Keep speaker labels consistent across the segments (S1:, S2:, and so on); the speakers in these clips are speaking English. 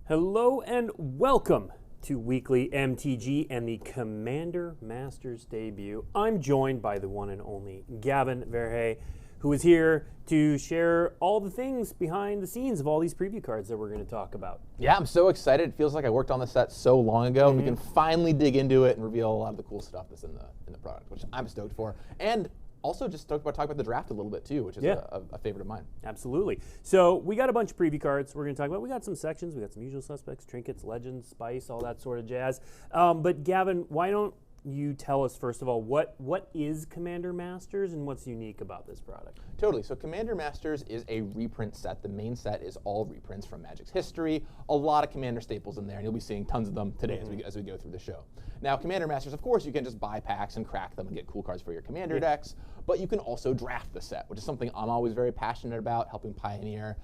S1: Hello and welcome to Weekly MTG and the Commander Masters debut. I'm joined by the one and only Gavin Verhey, who is here to share all the things behind the scenes of all these preview cards that we're going to talk about.
S2: Yeah, I'm so excited. It feels like I worked on the set so long ago, and we can finally dig into it and reveal a lot of the cool stuff that's in the product, which I'm stoked for. And also just stoked about talking about the draft a little bit too, which is a favorite of mine.
S1: Absolutely. So we got a bunch of preview cards we're going to talk about. We got some sections. We got some usual suspects, trinkets, legends, spice, all that sort of jazz. But Gavin, why don't you tell us, first of all, what is Commander Masters and what's unique about this product?
S2: Totally. So Commander Masters is a reprint set. The main set is all reprints from Magic's history. A lot of Commander staples in there, and you'll be seeing tons of them today as we go through the show. Now, Commander Masters, of course, you can just buy packs and crack them and get cool cards for your Commander decks, but you can also draft the set, which is something I'm always very passionate about, helping pioneer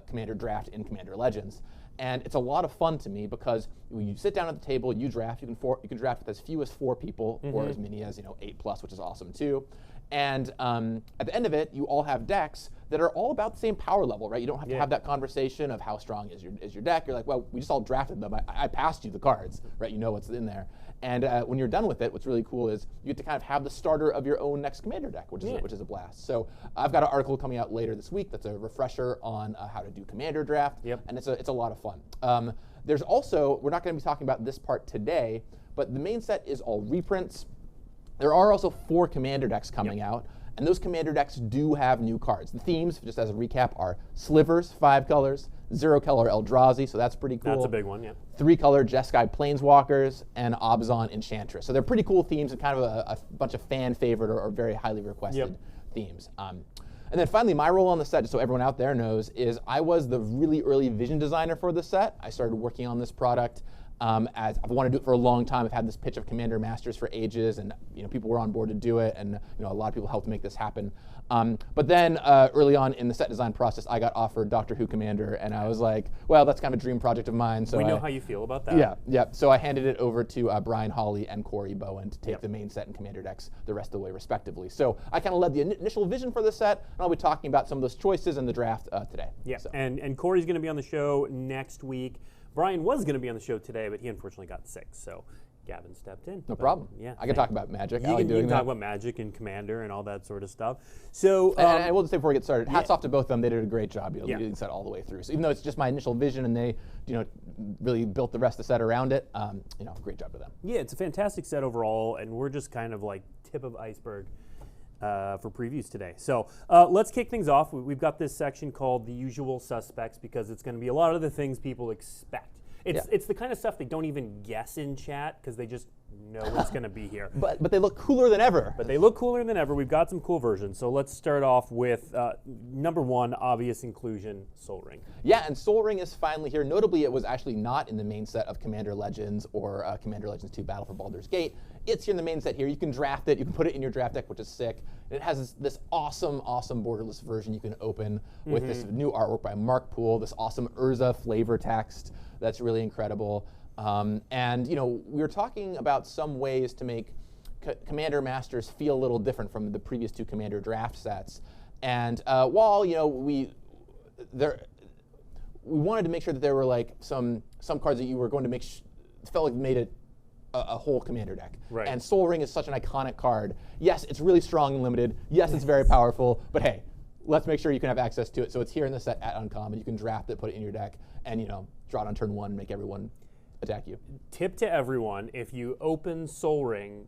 S2: Commander draft in Commander Legends. And it's a lot of fun to me because when you sit down at the table, you draft. You can draft with as few as 4 people, or as many as 8+, which is awesome too. And at the end of it, you all have decks that are all about the same power level, right? You don't have to have that conversation of how strong is your deck. You're like, well, we just all drafted them. I passed you the cards, right? You know what's in there. And when you're done with it, what's really cool is you get to kind of have the starter of your own next Commander deck, which is a blast. So I've got an article coming out later this week that's a refresher on how to do Commander draft, and it's a lot of fun. There's also, we're not going to be talking about this part today, but the main set is all reprints. There are also 4 Commander decks coming out, and those Commander decks do have new cards. The themes, just as a recap, are Slivers, 5 colors, 0-color Eldrazi, so that's pretty cool.
S1: That's a big one,
S2: 3-color Jeskai Planeswalkers, and Abzan Enchantress. So they're pretty cool themes and kind of a bunch of fan favorite or very highly requested themes. And then finally, my role on the set, just so everyone out there knows, is I was the really early vision designer for the set. I started working on this product as I've wanted to do it for a long time. I've had this pitch of Commander Masters for ages, and people were on board to do it, and a lot of people helped make this happen. But then early on in the set design process, I got offered Doctor Who Commander, and I was like, well, that's kind of a dream project of mine. So
S1: we know how you feel about that.
S2: Yeah. So I handed it over to Brian Hawley and Corey Bowen to take the main set and Commander decks the rest of the way, respectively. So I kind of led the initial vision for the set, and I'll be talking about some of those choices in the draft today.
S1: Yeah,
S2: so.
S1: and Corey's going to be on the show next week. Brian was going to be on the show today, but he unfortunately got sick, so Gavin stepped in.
S2: No problem.
S1: Yeah,
S2: I can talk about Magic.
S1: You can talk about Magic and Commander and all that sort of stuff. So,
S2: and we'll just say before we get started, hats off to both of them. They did a great job leading the set all the way through. So even though it's just my initial vision, and they really built the rest of the set around it, great job to them.
S1: Yeah, it's a fantastic set overall, and we're just kind of like tip of iceberg for previews today. So let's kick things off. We've got this section called the usual suspects because it's going to be a lot of the things people expect. It's the kind of stuff they don't even guess in chat because they just know it's going to be here.
S2: But they look cooler than ever.
S1: We've got some cool versions. So let's start off with number 1, obvious inclusion, Sol Ring.
S2: Yeah, and Sol Ring is finally here. Notably, it was actually not in the main set of Commander Legends or Commander Legends 2 Battle for Baldur's Gate. It's here in the main set here. You can draft it. You can put it in your draft deck, which is sick. And it has this awesome borderless version you can open with this new artwork by Mark Poole, this awesome Urza flavor text that's really incredible. And we were talking about some ways to make Commander Masters feel a little different from the previous 2 Commander draft sets. And while we wanted to make sure that there were like some cards that you were going to felt like made it a whole Commander deck.
S1: Right.
S2: And Sol Ring is such an iconic card. Yes, it's really strong and limited. Yes, it's very powerful. But hey, let's make sure you can have access to it. So it's here in the set at uncommon. You can draft it, put it in your deck, and draw it on turn 1, make everyone attack you.
S1: Tip to everyone: if you open Sol Ring,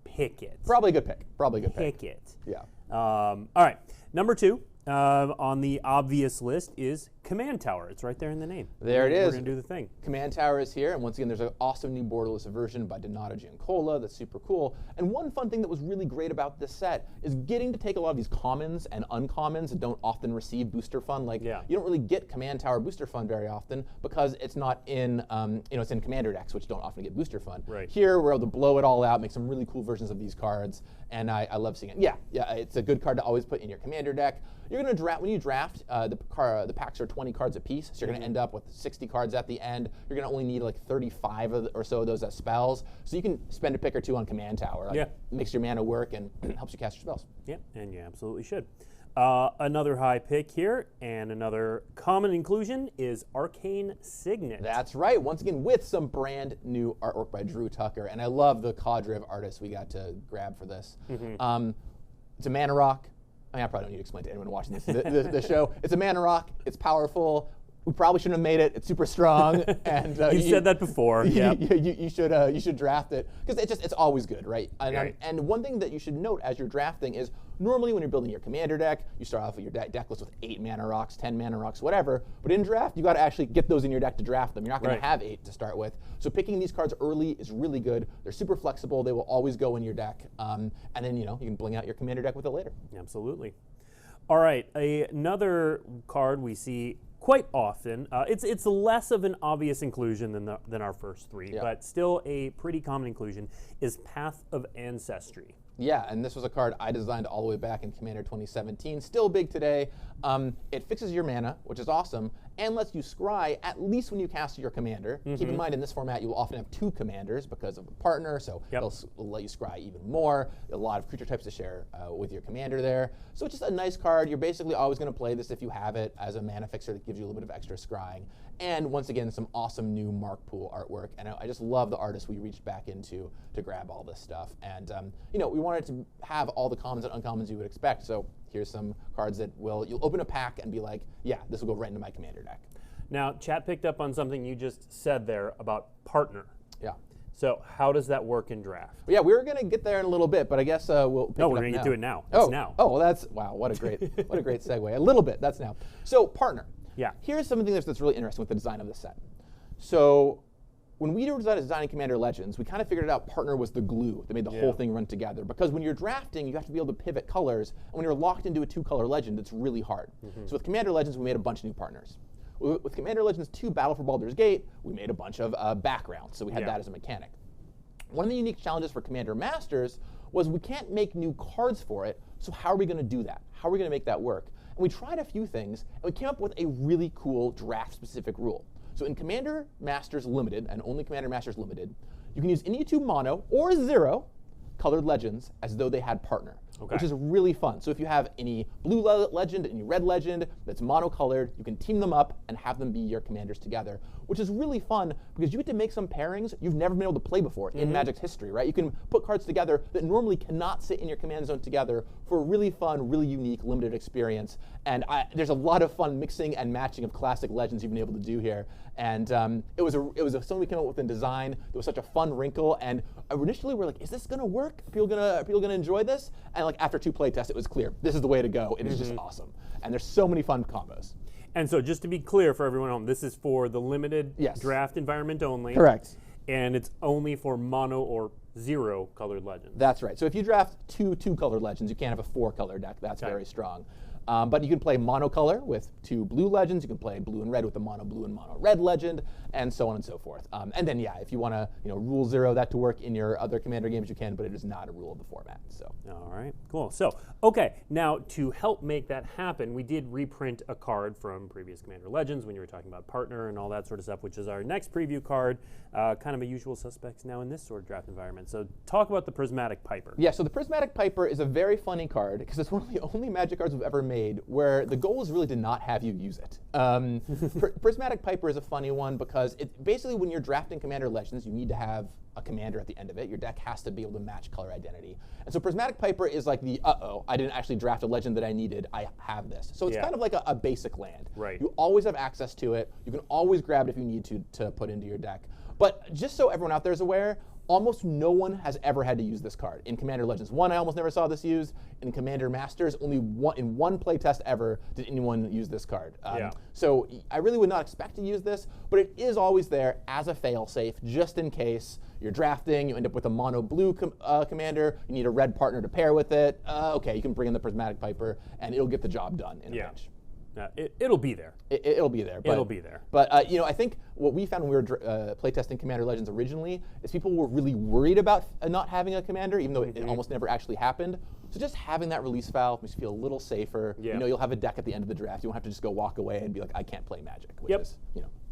S1: pick it.
S2: Probably a good pick.
S1: Pick it.
S2: Yeah.
S1: All right. Number 2 on the obvious list is Command Tower. It's right there in the name.
S2: There it is.
S1: We're going to do the thing.
S2: Command Tower is here, and once again, there's an awesome new borderless version by Donato Giancola that's super cool. And one fun thing that was really great about this set is getting to take a lot of these commons and uncommons that don't often receive booster fun. Like, you don't really get Command Tower booster fun very often because it's not in, it's in Commander decks, which don't often get booster fun.
S1: Right.
S2: Here, we're able to blow it all out, make some really cool versions of these cards, and I love seeing it. Yeah, it's a good card to always put in your Commander deck. You're going to draft, when you draft, the packs are 20 cards apiece, so you're going to end up with 60 cards at the end. You're going to only need like 35 or so of those as spells, so you can spend a pick or 2 on Command Tower. Makes your mana work and helps you cast your spells.
S1: Yeah, and you absolutely should. Another high pick here, and another common inclusion is Arcane Signet.
S2: That's right. Once again, with some brand new artwork by Drew Tucker, and I love the cadre of artists we got to grab for this. It's a mana rock. I mean, I probably don't need to explain to anyone watching this the show. It's a mana rock. It's powerful. We probably shouldn't have made it. It's super strong, and
S1: you said that before.
S2: You should draft it because it's always good, right? And one thing that you should note as you're drafting is normally when you're building your commander deck, you start off with your deck list with 8 mana rocks, 10 mana rocks, whatever. But in draft, you got to actually get those in your deck to draft them. You're not going to have 8 to start with. So picking these cards early is really good. They're super flexible. They will always go in your deck, and then you can bling out your commander deck with it later.
S1: Absolutely. All right, another card we see quite often. It's less of an obvious inclusion than our first 3, but still a pretty common inclusion, is Path of Ancestry.
S2: Yeah, and this was a card I designed all the way back in Commander 2017. Still big today. It fixes your mana, which is awesome, and lets you scry at least when you cast your commander. Keep in mind, in this format, you will often have 2 commanders because of a partner, so it'll let you scry even more. A lot of creature types to share with your commander there. So it's just a nice card. You're basically always going to play this if you have it as a mana fixer that gives you a little bit of extra scrying. And once again, some awesome new Mark Pool artwork. And I just love the artists we reached back into to grab all this stuff. And we wanted to have all the commons and uncommons you would expect. So here's some cards that you'll open a pack and be like, yeah, this will go right into my commander deck.
S1: Now, chat picked up on something you just said there about partner.
S2: Yeah.
S1: So how does that work in draft?
S2: Well, yeah, we were going to get there in a little bit, but I guess we'll pick it up
S1: we're going to get to it now.
S2: It's
S1: now.
S2: Oh, well, wow, what a great segue. A little bit, that's now. So partner.
S1: Yeah.
S2: Here's something that's really interesting with the design of this set. So when we were designing Commander Legends, we kind of figured out partner was the glue that made the whole thing run together. Because when you're drafting, you have to be able to pivot colors, and when you're locked into a 2-color legend, it's really hard. So with Commander Legends, we made a bunch of new partners. With Commander Legends 2 Battle for Baldur's Gate, we made a bunch of backgrounds, so we had that as a mechanic. One of the unique challenges for Commander Masters was we can't make new cards for it, so how are we going to do that? How are we going to make that work? And we tried a few things, and we came up with a really cool draft-specific rule. So in Commander Masters Limited, and only Commander Masters Limited, you can use any 2 mono or 0 colored legends as though they had partner, which is really fun. So if you have any blue legend, any red legend that's monocolored, you can team them up and have them be your commanders together, which is really fun because you get to make some pairings you've never been able to play before in Magic's history, right? You can put cards together that normally cannot sit in your command zone together for a really fun, really unique, limited experience. And there's a lot of fun mixing and matching of classic legends you've been able to do here. And it was something we came up with in design. There was such a fun wrinkle, and initially we're like, is this gonna work? Are people gonna enjoy this? And like after 2 play tests, it was clear this is the way to go. It is just awesome, and there's so many fun combos.
S1: And so just to be clear for everyone at home, this is for the limited draft environment only.
S2: Correct.
S1: And it's only for mono or 0 colored legends.
S2: That's right. So if you draft 2 colored legends, you can't have a 4-color deck. That's very strong. But you can play monocolor with 2 blue legends. You can play blue and red with the mono blue and mono red legend, and so on and so forth. And then, if you want to, rule 0 that to work in your other commander games, you can. But it is not a rule of the format. So.
S1: All right, cool. So, okay, now to help make that happen, we did reprint a card from previous Commander Legends when you were talking about partner and all that sort of stuff, which is our next preview card. Kind of a usual suspects now in this sort of draft environment. So, talk about the Prismatic Piper.
S2: Yeah. So the Prismatic Piper is a very funny card because it's one of the only Magic cards we've ever made where the goal is really to not have you use it. Prismatic Piper is a funny one because it basically when you're drafting Commander Legends, you need to have a commander at the end of it. Your deck has to be able to match color identity. And so Prismatic Piper is like the, I didn't actually draft a legend that I needed, I have this. So it's kind of like a basic land.
S1: Right.
S2: You always have access to it. You can always grab it if you need to put into your deck. But just so everyone out there is aware, almost no one has ever had to use this card. In Commander Legends 1, I almost never saw this used. In Commander Masters, only in one playtest ever did anyone use this card. So I really would not expect to use this, but it is always there as a fail-safe, just in case you're drafting, you end up with a mono-blue commander, you need a red partner to pair with it. Okay, you can bring in the Prismatic Piper, and it'll get the job done in a pinch.
S1: It'll be there.
S2: It'll be there.
S1: It'll be there.
S2: But I think what we found when we were playtesting Commander Legends originally is people were really worried about not having a commander, even though it almost never actually happened. So just having that release valve makes you feel a little safer.
S1: Yeah.
S2: You'll have a deck at the end of the draft. You won't have to just go walk away and be like, I can't play Magic, which is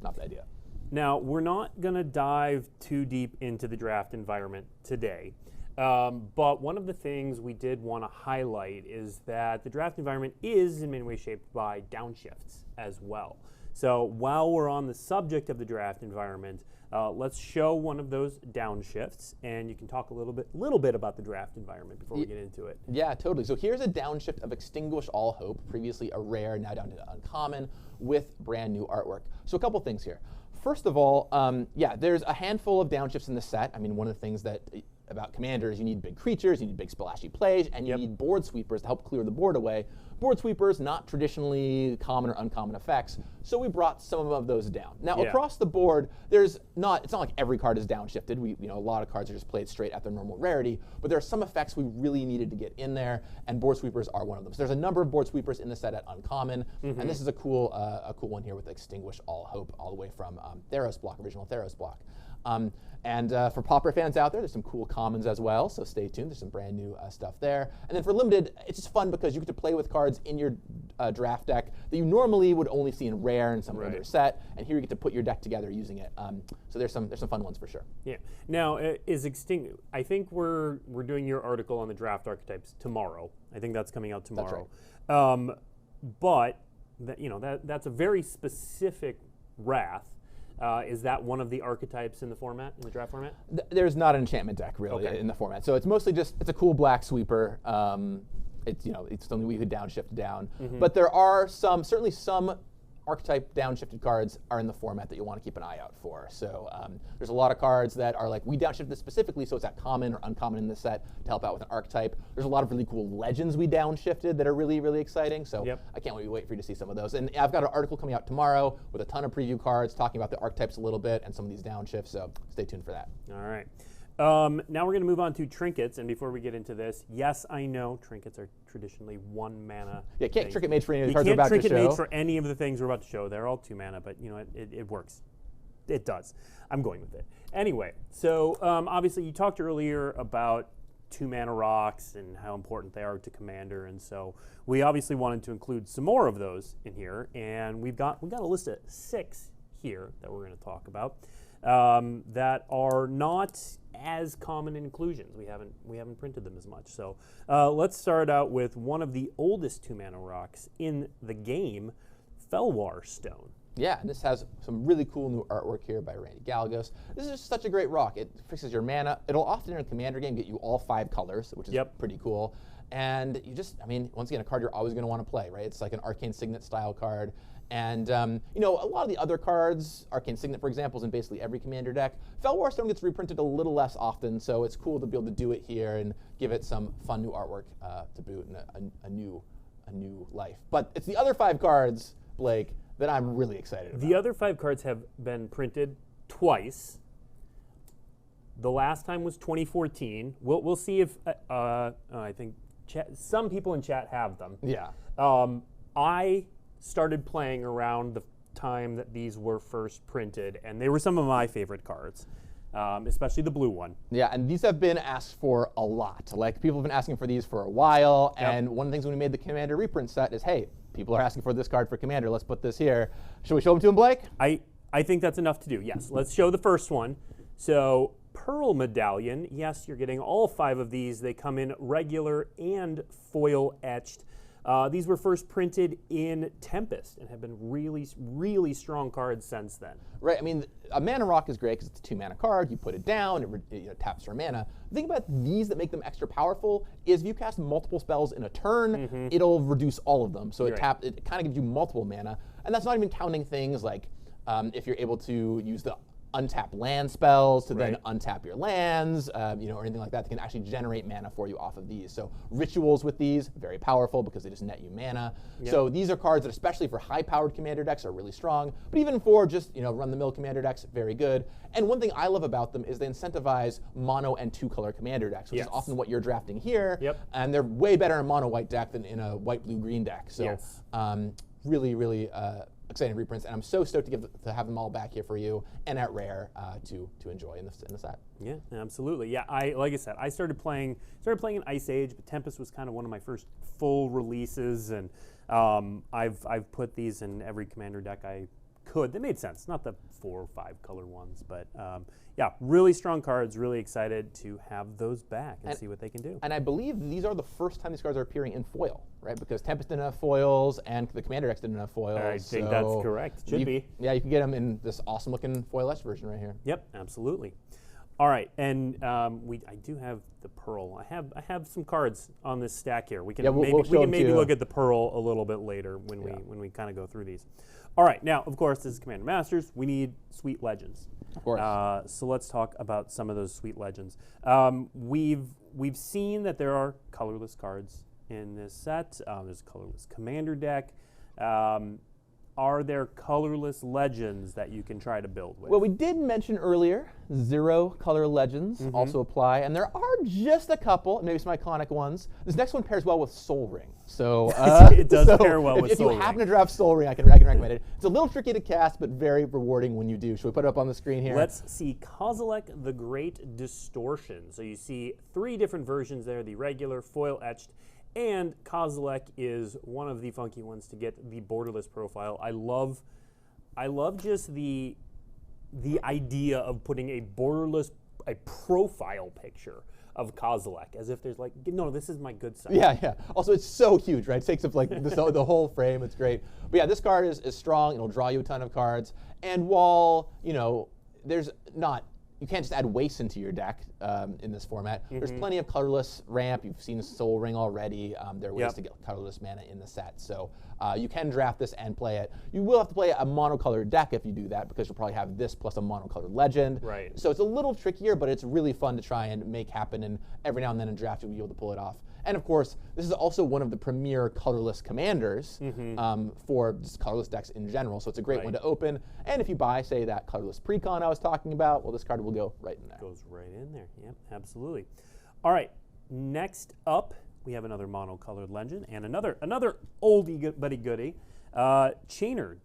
S2: not the idea.
S1: Now, we're not going to dive too deep into the draft environment today. But one of the things we did want to highlight is that the draft environment is in many ways shaped by downshifts as well. So while we're on the subject of the draft environment, let's show one of those downshifts, and you can talk a little bit about the draft environment before we get into it.
S2: Yeah, totally. So here's a downshift of Extinguish All Hope, previously a rare, now down to uncommon, with brand new artwork. So a couple things here. First of all, yeah, there's a handful of downshifts in the set. I mean, one of the things that about commanders, you need big creatures, you need big splashy plays, and you need board sweepers to help clear the board away. Board sweepers, not traditionally common or uncommon effects, so we brought some of those down. Now, across the board, it's not like every card is downshifted. A lot of cards are just played straight at their normal rarity, but there are some effects we really needed to get in there, and board sweepers are one of them. So there's a number of board sweepers in the set at uncommon, and this is a cool one here with Extinguish All Hope, all the way from Theros block, original Theros block. And for Pauper fans out there, there's some cool commons as well, so stay tuned. There's some brand new stuff there. And then for Limited, it's just fun because you get to play with cards in your draft deck that you normally would only see in Rare and some other set, and here you get to put your deck together using it. So there's some fun ones for sure.
S1: Yeah. Now, I think we're doing your article on the draft archetypes tomorrow. I think that's coming out tomorrow.
S2: That's right.
S1: But that's a very specific Wrath. Is that one of the archetypes in the format, in the draft format?
S2: There's not an enchantment deck really in the format, so it's mostly just it's a cool black sweeper. It's something we could downshift down, but there are certainly some archetype downshifted cards are in the format that you want to keep an eye out for. So there's a lot of cards that are like, we downshifted this specifically so it's at common or uncommon in this set to help out with an archetype. There's a lot of really cool legends we downshifted that are really, really exciting. So I can't wait for you to see some of those. And I've got an article coming out tomorrow with a ton of preview cards talking about the archetypes a little bit and some of these downshifts. So stay tuned for that.
S1: All right. Now we're going to move on to trinkets, and before we get into this, yes, I know trinkets are traditionally 1 mana.
S2: Yeah, can't trinket mage for any of the
S1: you
S2: cards we're about to show.
S1: You can't trinket mage for any of the things we're about to show. They're all 2 mana, but it works. It does. I'm going with it. Anyway, so obviously you talked earlier about 2 mana rocks and how important they are to Commander, and so we obviously wanted to include some more of those in here, and we've got a list of 6 here that we're going to talk about that are not as common inclusions. We haven't printed them as much. So let's start out with one of the oldest 2 mana rocks in the game, Felwar Stone.
S2: Yeah, and this has some really cool new artwork here by Randy Galgos. This is just such a great rock. It fixes your mana. It'll often in a Commander game get you all 5 colors, which is pretty cool. And you just, once again, a card you're always going to want to play, right? It's like an Arcane Signet style card. And, a lot of the other cards, Arcane Signet, for example, is in basically every Commander deck. Felwar Stone gets reprinted a little less often, so it's cool to be able to do it here and give it some fun new artwork to boot and a new life. But it's the other 5 cards, Blake, that I'm really excited about.
S1: The other 5 cards have been printed twice. The last time was 2014. We'll see if, I think some people in chat have them.
S2: Yeah.
S1: I started playing around the time that these were first printed, and they were some of my favorite cards, especially the blue one.
S2: Yeah, and these have been asked for a lot. Like, people have been asking for these for a while, and one of the things when we made the Commander reprint set is, hey, people are asking for this card for Commander, let's put this here. Should we show them to them, Blake?
S1: I think that's enough to do, yes. Let's show the first one. So, Pearl Medallion, yes, you're getting all 5 of these. They come in regular and foil etched. These were first printed in Tempest and have been really, really strong cards since then.
S2: Right, a mana rock is great because it's a 2 mana card. You put it down, it taps for mana. The thing about these that make them extra powerful is if you cast multiple spells in a turn, it'll reduce all of them. So it kind of gives you multiple mana. And that's not even counting things like if you're able to use the untap land spells to then untap your lands, or anything like that can actually generate mana for you off of these. So rituals with these, very powerful because they just net you mana. So these are cards that, especially for high-powered Commander decks, are really strong. But even for just run-the-mill Commander decks, very good. And one thing I love about them is they incentivize mono and 2-color Commander decks, which is often what you're drafting here. And they're way better in a mono-white deck than in a white-blue-green deck. So really, really exciting reprints, and I'm so stoked to have them all back here for you and at Rare to enjoy in the set.
S1: Yeah, absolutely. Yeah, like I said, I started playing in Ice Age, but Tempest was kind of one of my first full releases, and I've put these in every Commander deck I could. They made sense, not the 4 or 5 color ones, but yeah, really strong cards. Really excited to have those back and see what they can do.
S2: And I believe these are the first time these cards are appearing in foil, right? Because Tempest didn't have foils, and the Commander decks didn't have foils.
S1: I think that's correct. Should be.
S2: Yeah, you can get them in this awesome looking foil-etched version right here.
S1: Yep, absolutely. All right, and I do have the Pearl. I have some cards on this stack here. We can maybe look at the Pearl a little bit later when we kind of go through these. All right, now of course this is Commander Masters. We need sweet legends.
S2: Of course.
S1: So let's talk about some of those sweet legends. We've seen that there are colorless cards in this set. There's a colorless Commander deck. Are there colorless legends that you can try to build with?
S2: Well, we did mention earlier 0 color legends also apply, and there are just a couple, maybe some iconic ones. This next one pairs well with Soul Ring. So
S1: it does pair well with Soul Ring.
S2: If you happen to draft Soul Ring, I can recommend it. It's a little tricky to cast, but very rewarding when you do. Should we put it up on the screen here?
S1: Let's see Kozelek the Great Distortion. So you see 3 different versions there, the regular, foil etched, and Kozelek is one of the funky ones to get the borderless profile. I love just the idea of putting a borderless profile picture of Kozelek, as if there's like, no, this is my good side.
S2: Yeah. Also, it's so huge, right? It takes up like the whole frame. It's great. But yeah, this card is strong. It'll draw you a ton of cards. And while, there's not, you can't just add waste into your deck in this format. There's plenty of colorless ramp. You've seen Soul Ring already. There are ways to get colorless mana in the set. So you can draft this and play it. You will have to play a monocolored deck if you do that, because you'll probably have this plus a monocolored legend.
S1: Right.
S2: So it's a little trickier, but it's really fun to try and make happen. And every now and then in draft, you'll be able to pull it off. And of course, this is also one of the premier colorless commanders for just colorless decks in general. So it's a great one to open. And if you buy, say, that colorless precon I was talking about, well, this card will go right in there.
S1: Goes right in there. Yep, absolutely. All right, next up, we have another monocolored legend and another oldie buddy goodie, Chainer,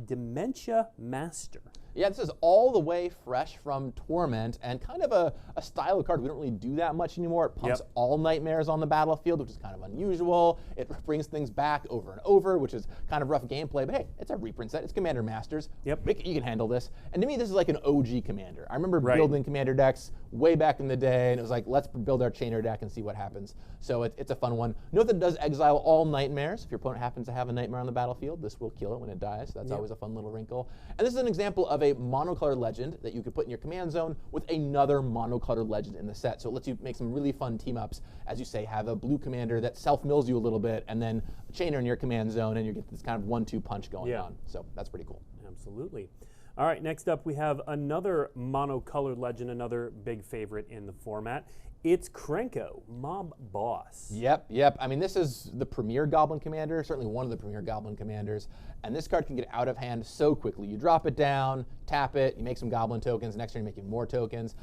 S1: Dementia Master.
S2: Yeah, this is all the way fresh from Torment, and kind of a style of card we don't really do that much anymore. It pumps all nightmares on the battlefield, which is kind of unusual. It brings things back over and over, which is kind of rough gameplay, but hey, it's a reprint set. It's Commander Masters. Yep. You can handle this. And to me, this is like an OG Commander. I remember building Commander decks way back in the day, and it was like, let's build our Chainer deck and see what happens. So it's a fun one. Note that it does exile all nightmares. If your opponent happens to have a nightmare on the battlefield, this will kill it when it dies. So that's always a fun little wrinkle. And this is an example of a monocolored legend that you could put in your command zone with another monocolored legend in the set. So it lets you make some really fun team ups. As you say, have a blue commander that self-mills you a little bit, and then a Chainer in your command zone, and you get this kind of 1-2 punch going on. So that's pretty cool.
S1: Absolutely. All right, next up we have another monocolored legend, another big favorite in the format. It's Krenko, Mob Boss.
S2: Yep. I mean, this is the premier Goblin Commander, certainly one of the premier Goblin Commanders, and this card can get out of hand so quickly. You drop it down, tap it, you make some Goblin tokens, next turn you make even more tokens.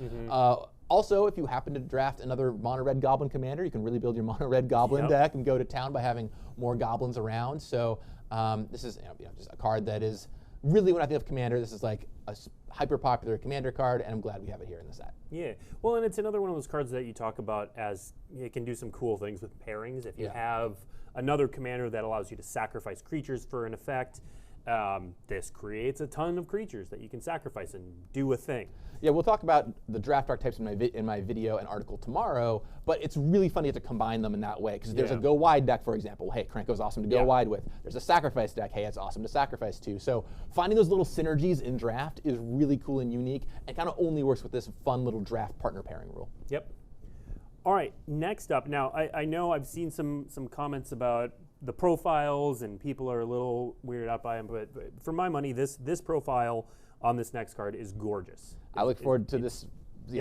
S2: Also, if you happen to draft another mono-red Goblin Commander, you can really build your mono-red Goblin deck and go to town by having more Goblins around. So this is just a card that is really, when I think of Commander, this is like a hyper popular Commander card, and I'm glad we have it here in the set.
S1: Yeah, well, and it's another one of those cards that you talk about as it can do some cool things with pairings. If you have another Commander that allows you to sacrifice creatures for an effect, this creates a ton of creatures that you can sacrifice and do a thing.
S2: Yeah, we'll talk about the draft archetypes in my video and article tomorrow, but it's really fun to get to combine them in that way, because there's a go wide deck, for example. Hey, Krenko's awesome to go wide with. There's a sacrifice deck. Hey, it's awesome to sacrifice to. So finding those little synergies in draft is really cool and unique, and kind of only works with this fun little draft partner pairing rule.
S1: Yep. All right, next up. Now, I know I've seen some comments about the profiles, and people are a little weirded out by them, but for my money, this profile on this next card is gorgeous.
S2: I look forward to this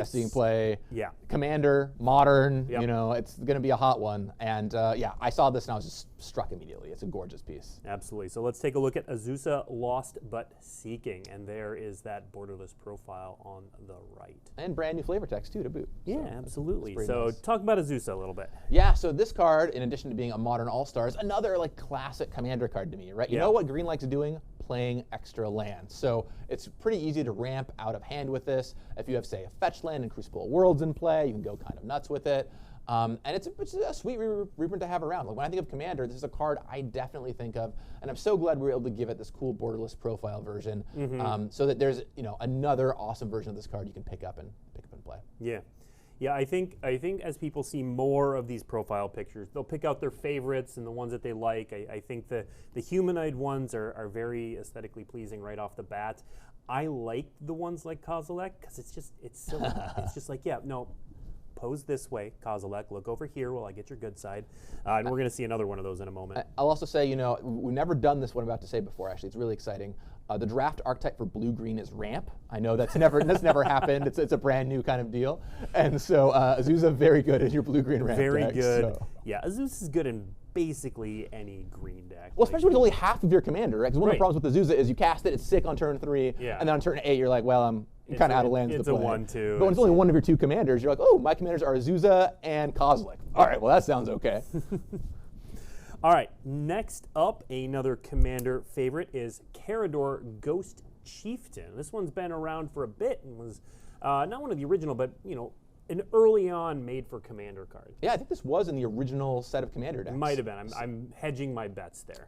S2: seeing play. Yeah. Commander, modern, it's going to be a hot one. And I saw this and I was just struck immediately. It's a gorgeous piece.
S1: Absolutely. So let's take a look at Azusa, Lost But Seeking. And there is that borderless profile on the right.
S2: And brand new flavor text too to boot.
S1: Yeah, so absolutely. So talk about Azusa a little bit.
S2: Yeah, so this card, in addition to being a modern all-star, is another like classic Commander card to me, right? You know what Green likes doing? Playing extra lands. So it's pretty easy to ramp out of hand with this. If you have, say, a fetch land and Crucible of Worlds in play, you can go kind of nuts with it. And it's a sweet reprint to have around. Like when I think of Commander, this is a card I definitely think of, and I'm so glad we were able to give it this cool borderless profile version, so that there's another awesome version of this card you can pick up and play.
S1: Yeah. Yeah, I think as people see more of these profile pictures, they'll pick out their favorites and the ones that they like. I think the humanoid ones are very aesthetically pleasing right off the bat. I like the ones like Kozelek because it's silly. It's just like, yeah, no, pose this way, Kozelek, look over here while I get your good side. And we're going to see another one of those in a moment.
S2: I'll also say, we've never done this, what I'm about to say before, actually. It's really exciting. The draft archetype for blue-green is ramp. I know that's never happened. It's a brand new kind of deal. And so Azusa, very good in your blue-green ramp
S1: Very
S2: deck,
S1: good.
S2: So.
S1: Yeah, Azusa is good in basically any green deck.
S2: Well, especially when it's only half of your commander, right? Because one of the problems with Azusa is you cast it, it's sick on turn 3, and then on turn 8 you're like, well, I'm kind of out of lands to play.
S1: It's a 1/2.
S2: But when it's only one of your 2 commanders, you're like, oh, my commanders are Azusa and Kozelek. All right, well, that sounds okay.
S1: All right, next up, another commander favorite is Karador Ghost Chieftain. This one's been around for a bit and was not one of the original, but an early on made for commander card.
S2: Yeah, I think this was in the original set of commander decks.
S1: Might have been. I'm hedging my bets there.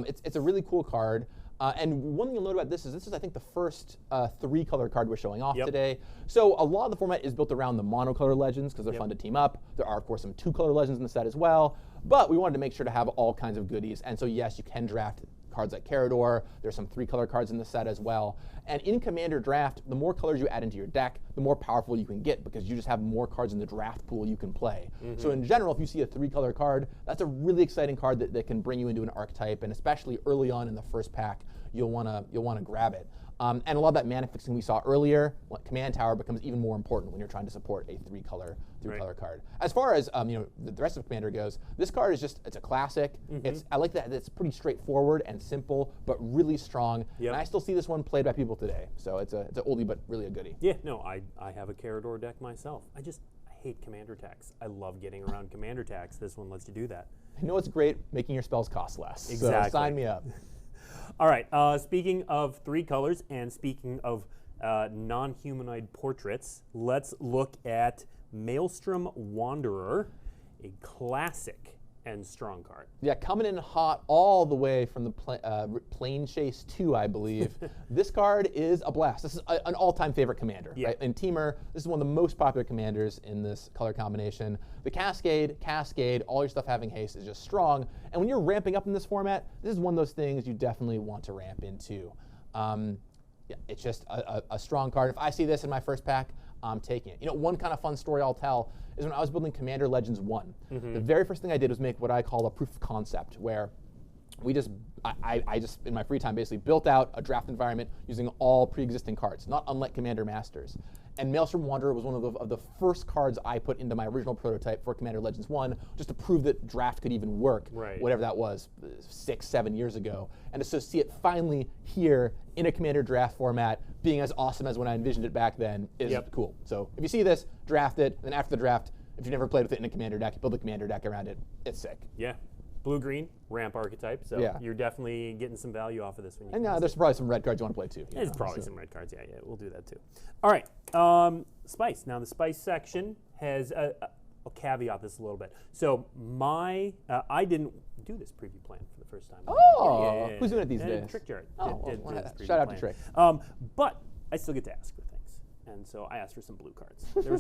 S2: It's a really cool card. And one thing you'll note about this is I think, the first 3-color card we're showing off today. So a lot of the format is built around the monocolor legends because they're fun to team up. There are, of course, some 2-color legends in the set as well. But we wanted to make sure to have all kinds of goodies. And so, yes, you can draft cards like Karador. There's some 3-color cards in the set as well. And in Commander Draft, the more colors you add into your deck, the more powerful you can get because you just have more cards in the draft pool you can play. So in general, if you see a 3-color card, that's a really exciting card that can bring you into an archetype, and especially early on in the first pack, you'll want to grab it. And a lot of that mana fixing we saw earlier, Command Tower becomes even more important when you're trying to support a 3-color card. As far as the rest of Commander goes, this card is it's a classic. I like that it's pretty straightforward and simple, but really strong. And I still see this one played by people today. So it's an oldie, but really a goodie.
S1: Yeah, no, I have a Karador deck myself. I hate commander tax. I love getting around commander tax. This one lets you do that.
S2: I know it's great making your spells cost less.
S1: Exactly.
S2: So sign me up.
S1: All right, speaking of 3 colors and speaking of non-humanoid portraits, let's look at Maelstrom Wanderer, a classic and strong card.
S2: Yeah, coming in hot all the way from the Plane Chase 2, I believe. This card is a blast. This is an all-time favorite commander. Right? In Teamer, this is one of the most popular commanders in this color combination. The Cascade, all your stuff having haste is just strong. And when you're ramping up in this format, this is one of those things you definitely want to ramp into. Yeah, it's just a strong card. If I see this in my first pack, I'm taking it. One kind of fun story I'll tell is when I was building Commander Legends 1, the very first thing I did was make what I call a proof of concept, where I just, in my free time, basically built out a draft environment using all pre-existing cards, not unlike Commander Masters. And Maelstrom Wanderer was one of the first cards I put into my original prototype for Commander Legends 1, just to prove that draft could even work, whatever that was, 6, 7 years ago. And to see it finally here in a Commander draft format, being as awesome as when I envisioned it back then, is cool. So if you see this, draft it, and then after the draft, if you've never played with it in a Commander deck, you build a Commander deck around it. It's sick.
S1: Yeah. Blue-green, ramp archetype, so you're definitely getting some value off of this one.
S2: And there's probably some red cards you want to play too.
S1: There's probably some red cards, yeah, we'll do that too. All right, Spice. Now the Spice section has, I'll caveat this a little bit. So I didn't do this preview plan for the first time.
S2: Oh, who's doing it these days?
S1: Trick Jared.
S2: Shout out to Trick.
S1: But I still get to ask for things. And so I asked for some blue cards. There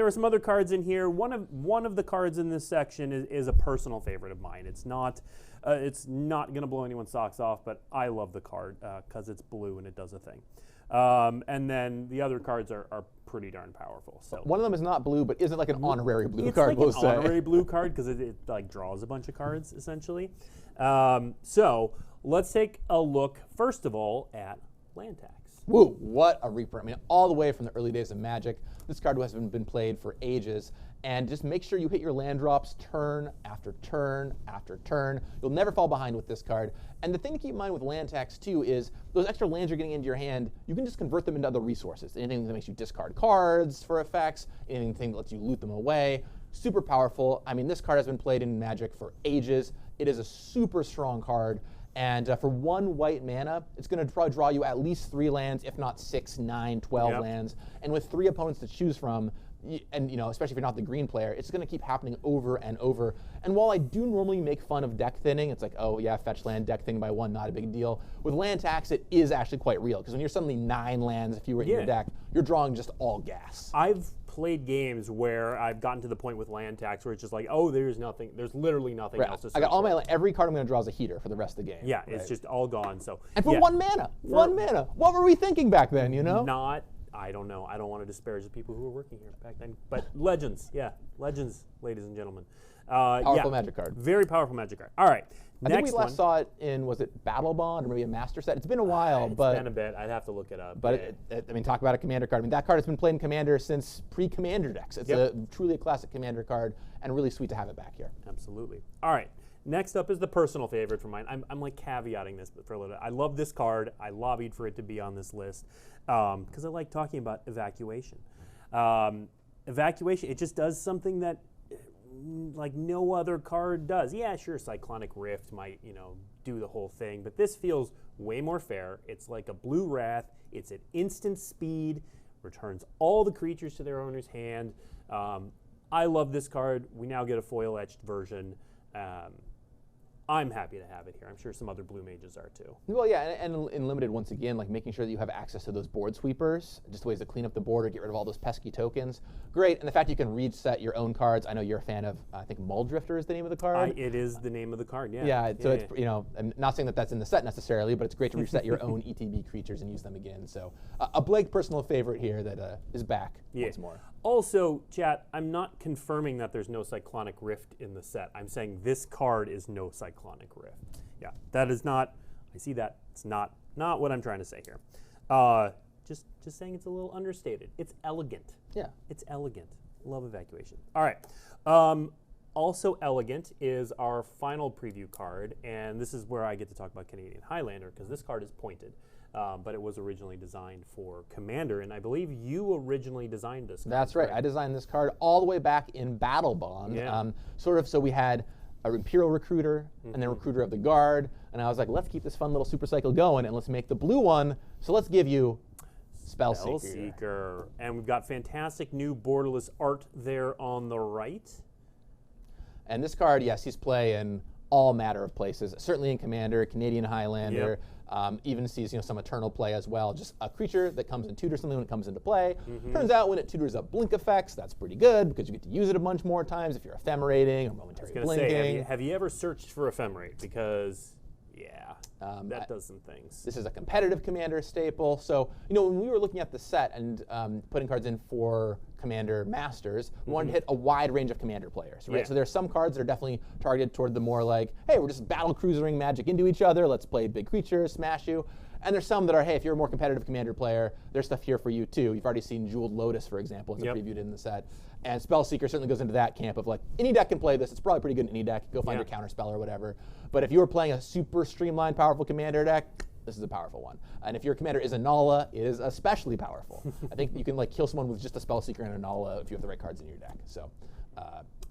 S1: were some other cards in here. One of the cards in this section is a personal favorite of mine. It's not going to blow anyone's socks off, but I love the card because it's blue and it does a thing. And then the other cards are pretty darn powerful. So
S2: one of them is not blue, but isn't like an honorary blue
S1: it's
S2: card.
S1: It's like an honorary blue card because it like draws a bunch of cards essentially. So let's take a look first of all at land tax.
S2: Woo, what a reprint. I mean, all the way from the early days of Magic, this card has been played for ages. And just make sure you hit your land drops turn after turn after turn. You'll never fall behind with this card. And the thing to keep in mind with land tax, too, is those extra lands you're getting into your hand, you can just convert them into other resources. Anything that makes you discard cards for effects, anything that lets you loot them away. Super powerful. I mean, this card has been played in Magic for ages. It is a super strong card. And for 1 white mana, it's going to probably draw you at least 3 lands, if not 6, 9, 12 lands. And with 3 opponents to choose from, and especially if you're not the green player, it's going to keep happening over and over. And while I do normally make fun of deck thinning, it's like, oh yeah, fetch land, deck thinning by 1, not a big deal. With land tax, it is actually quite real, because when you're suddenly 9 lands, if you were in your deck, you're drawing just all gas.
S1: I've played games where I've gotten to the point with land tax where it's just like, oh, there's literally nothing else to search.
S2: I got all my every card I'm going to draw is a heater for the rest of the game.
S1: Yeah, it's just all gone. So
S2: and for 1 mana, 1 mana. What were we thinking back then?
S1: I don't know. I don't want to disparage the people who were working here back then. But Legends, Legends, ladies and gentlemen.
S2: Powerful Magic card.
S1: Very powerful Magic card. All right.
S2: I think we last saw it in, was it Battle Bond or maybe a Master set? It's been a while.
S1: It's been a bit. I'd have to look it up.
S2: But talk about a Commander card. I mean, that card has been played in Commander since pre-Commander decks. It's truly a classic Commander card, and really sweet to have it back here.
S1: Absolutely. All right. Next up is the personal favorite for mine. I'm like caveating this for a little bit. I love this card. I lobbied for it to be on this list because I like talking about Evacuation. Evacuation, it just does something that like no other card does. Yeah, sure, Cyclonic Rift might, do the whole thing, but this feels way more fair. It's like a Blue Wrath. It's at instant speed, returns all the creatures to their owner's hand. I love this card. We now get a foil-etched version. I'm happy to have it here. I'm sure some other blue mages are too.
S2: Well, yeah, and in limited, once again, like making sure that you have access to those board sweepers, just ways to clean up the board or get rid of all those pesky tokens. Great, and the fact you can reset your own cards. I know you're a fan of, I think Muldrifter is the name of the card.
S1: It is the name of the card, yeah.
S2: Yeah, so it's, I'm not saying that that's in the set necessarily, but it's great to reset your own ETB creatures and use them again. So a Blake personal favorite here that is back once more.
S1: Also, chat, I'm not confirming that there's no Cyclonic Rift in the set. I'm saying this card is no Cyclonic Rift. Yeah, that is not, I see that. It's not what I'm trying to say here. Just saying it's a little understated. It's elegant.
S2: Yeah.
S1: It's elegant. Love Evacuation. All right. Also elegant is our final preview card, and this is where I get to talk about Canadian Highlander, because this card is pointed. But it was originally designed for Commander, and I believe you originally designed this card.
S2: That's right. I designed this card all the way back in Battle Bond.
S1: Yeah.
S2: So we had an Imperial Recruiter and then Recruiter of the Guard, and I was like, let's keep this fun little super cycle going, and let's make the blue one, so let's give you Spellseeker.
S1: And we've got fantastic new borderless art there on the right.
S2: And this card, yes, he's playing all matter of places, certainly in Commander, Canadian Highlander.
S1: Yep.
S2: Even sees some Eternal play as well. Just a creature that comes and tutors something when it comes into play. Turns out when it tutors up blink effects, that's pretty good because you get to use it a bunch more times if you're ephemerating or momentary blinking.
S1: Say, have you ever searched for Ephemerate? Because that does some things.
S2: This is a competitive Commander staple. So when we were looking at the set and putting cards in for Commander Masters, we wanted to hit a wide range of Commander players, right?
S1: Yeah.
S2: So there's some cards that are definitely targeted toward the more like, hey, we're just battle cruisering Magic into each other. Let's play big creatures, smash you. And there's some that are, hey, if you're a more competitive Commander player, there's stuff here for you too. You've already seen Jeweled Lotus, for example, as previewed in the set. And Spellseeker certainly goes into that camp of like, any deck can play this. It's probably pretty good in any deck. Go find your counterspell or whatever. But if you were playing a super streamlined, powerful Commander deck, this is a powerful one. And if your Commander is a Nala, it is especially powerful. I think you can like kill someone with just a Spellseeker and a Nala if you have the right cards in your deck. So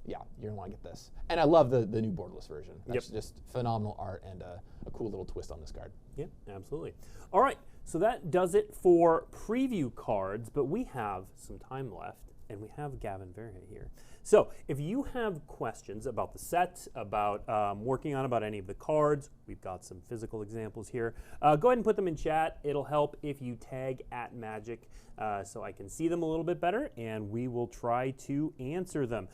S2: yeah, you're gonna want to get this. And I love the new borderless version. That's just phenomenal art and a cool little twist on this card.
S1: Yeah, absolutely. All right, so that does it for preview cards, but we have some time left, and we have Gavin Verhey here. So if you have questions about the set, about working on about any of the cards, we've got some physical examples here. Go ahead and put them in chat. It'll help if you tag @Magic so I can see them a little bit better, and we will try to answer them.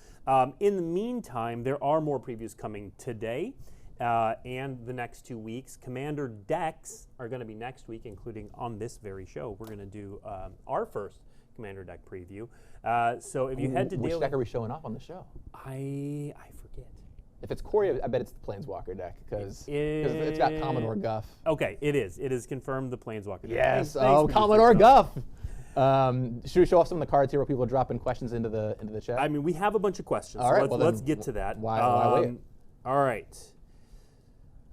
S1: In the meantime, there are more previews coming today and the next 2 weeks. Commander decks are going to be next week, including on this very show. We're going to do our first Commander deck preview. So if you head to
S2: which deck are we showing off on the show?
S1: I forget.
S2: If it's Corey, I bet it's the Planeswalker deck because it's got Commodore Guff.
S1: Okay, it is. It is confirmed the Planeswalker deck.
S2: Yes. Thanks, Commodore Guff. Should we show off some of the cards here where people are dropping questions into the chat?
S1: I mean, we have a bunch of questions.
S2: All right,
S1: so let's get to that.
S2: Why wait?
S1: All right.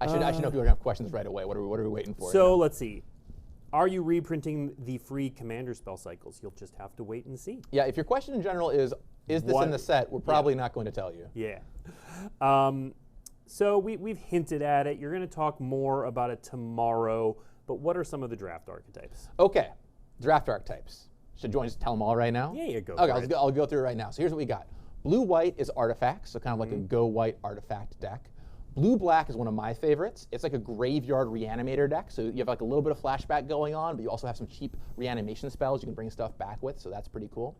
S2: I should know if people are going to have questions right away. What are we waiting for?
S1: So let's see. Are you reprinting the free Commander spell cycles? You'll just have to wait and see.
S2: Yeah, if your question in general is this in the set, we're probably not going to tell you.
S1: Yeah. So we've hinted at it. You're going to talk more about it tomorrow, but what are some of the draft archetypes?
S2: Okay, draft archetypes. Should you just tell them all right now?
S1: Yeah, go.
S2: Okay, I'll go through it right now. So here's what we got. Blue-white is artifacts, so kind of like a go-white artifact deck. Blue-black is one of my favorites. It's like a graveyard reanimator deck, so you have like a little bit of flashback going on, but you also have some cheap reanimation spells you can bring stuff back with, so that's pretty cool.